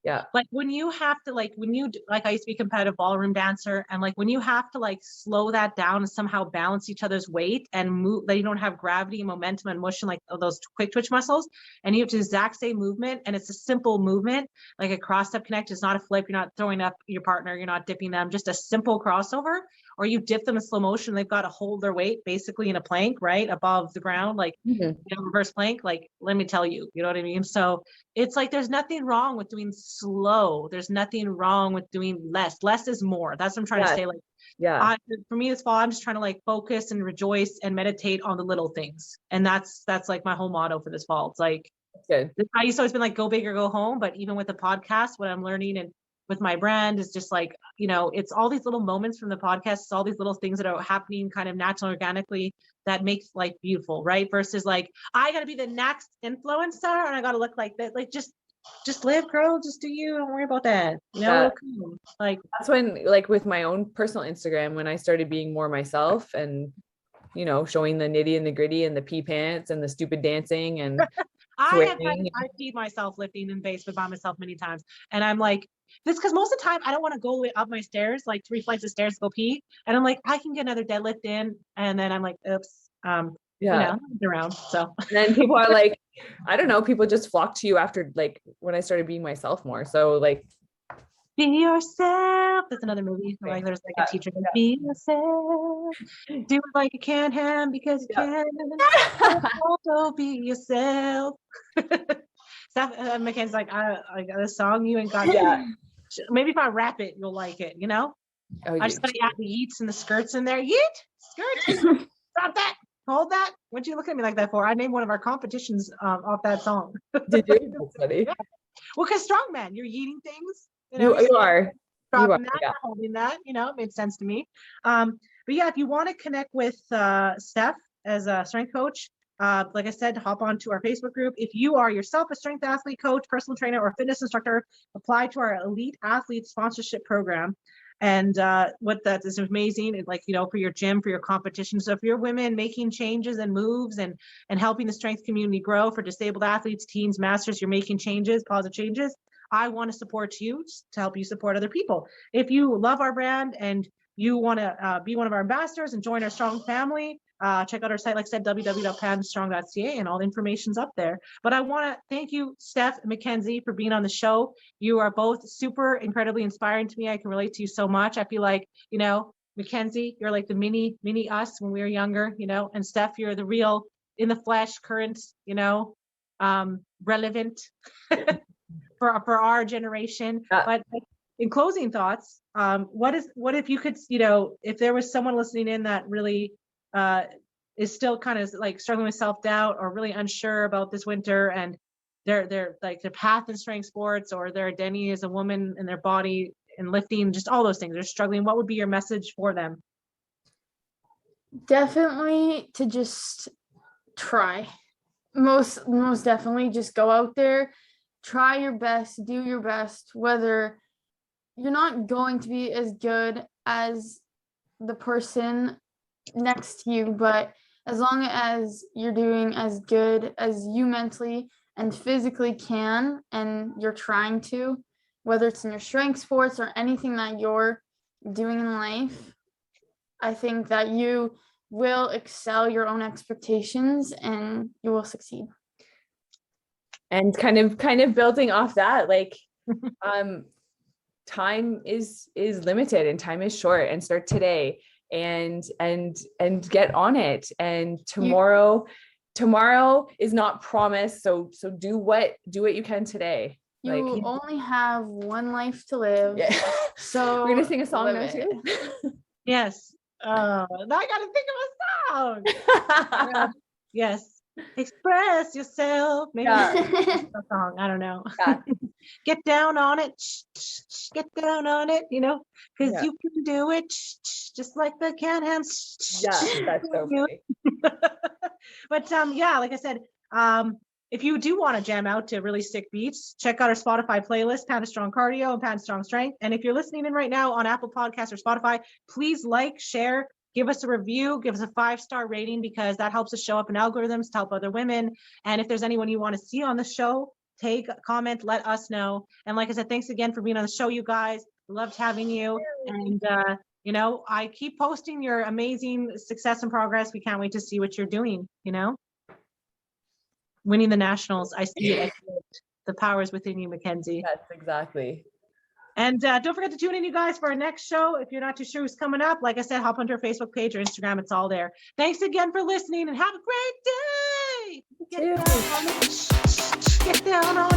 Yeah. Like when you have to, like when you, like I used to be a competitive ballroom dancer, and like when you have to like slow that down and somehow balance each other's weight and move, that you don't have gravity and momentum and motion, like those quick twitch muscles, and you have the exact same movement, and it's a simple movement, like a cross step connect. It's not a flip. You're not throwing up your partner. You're not dipping them, just a simple crossover. Or you dip them in slow motion. They've got to hold their weight basically in a plank, right? Above the ground, like reverse plank. Like, let me tell you, you know what I mean? So it's like, there's nothing wrong with doing slow. There's nothing wrong with doing less. Less is more. That's what I'm trying to say. Like, for me this fall, I'm just trying to like focus and rejoice and meditate on the little things. And that's like my whole motto for this fall. It's like, good. I used to always been like, go big or go home. But even with the podcast, what I'm learning and with my brand is just like, it's all these little moments from the podcast. It's all these little things that are happening kind of naturally, organically, that makes life beautiful, right? Versus like, I got to be the next influencer and I got to look like that. Like, just live, girl, just do you. Don't worry about that. Like that's when, like with my own personal Instagram, when I started being more myself and, showing the nitty and the gritty and the pee pants and the stupid dancing and I feed myself lifting in basement by myself many times. And I'm like, this, because most of the time I don't want to go up my stairs, like 3 flights of stairs to go pee. And I'm like, I can get another deadlift in. And then I'm like, oops. Around. So and then people are like, I don't know, people just flock to you after, like when I started being myself more. So like, Be yourself. That's another movie. Like there's like a teacher. Be yourself. Do it like you can, ham, because you can. Also be yourself. Steph Mackenzie's like, I got a song you ain't got. Yeah. Maybe if I rap it, you'll like it. You know. Oh, I just gotta add the yeets and the skirts in there. Yeet, skirts. Stop that. Hold that. What'd you look at me like that for? I named one of our competitions off that song. Did you? That's funny. Yeah. Well, because strongman, you're yeeting things. You are. Dropping that, holding that, it made sense to me. But yeah, if you want to connect with Steph as a strength coach, like I said, hop onto our Facebook group. If you are yourself a strength athlete, coach, personal trainer, or fitness instructor, apply to our elite athlete sponsorship program. And what that is amazing, like, for your gym, for your competition. So if you're women making changes and moves and helping the strength community grow, for disabled athletes, teens, masters, you're making changes, positive changes, I want to support you to help you support other people. If you love our brand and you want to be one of our ambassadors and join our strong family, check out our site, like I said, www.panstrong.ca, and all the information's up there. But I want to thank you, Steph and Mackenzie, for being on the show. You are both super incredibly inspiring to me. I can relate to you so much. I feel like, Mackenzie, you're like the mini us when we were younger, and Steph, you're the real in the flesh, current, relevant for our generation. But in closing thoughts, what if you could, if there was someone listening in that really is still kind of like struggling with self-doubt or really unsure about this winter, and their path in strength sports or their identity as a woman in their body and lifting, just all those things, they're struggling, what would be your message for them? Definitely to just try. Most definitely just go out there, try your best, do your best, whether you're not going to be as good as the person next to you, but as long as you're doing as good as you mentally and physically can, and you're trying to, whether it's in your strength sports or anything that you're doing in life, I think that you will excel your own expectations and you will succeed. And kind of building off that, like, time is limited and time is short, and start today and get on it. And tomorrow is not promised. So do what you can today. You only have one life to live. Yeah. So we're gonna sing a song now too. Yes. Now I gotta think of a song. Yes. Express yourself. Maybe a song. I don't know. Yeah. Get down on it. Get down on it, because you can do it just like the can-hams. Yeah, that's so funny. But like I said, if you do want to jam out to really sick beats, check out our Spotify playlist, Pound of Strong Cardio and Pound of Strong Strength. And if you're listening in right now on Apple Podcasts or Spotify, please like, share, give us a review, give us a 5-star rating, because that helps us show up in algorithms to help other women. And if there's anyone you want to see on the show, take a comment, let us know. And like I said, thanks again for being on the show, you guys. Loved having you. And, I keep posting your amazing success and progress. We can't wait to see what you're doing, winning the nationals. I see it. The power is within you, Mackenzie. Yes, exactly. And don't forget to tune in, you guys, for our next show. If you're not too sure who's coming up, like I said, hop onto our Facebook page or Instagram. It's all there. Thanks again for listening, and have a great day. Get down on it. Get down on it.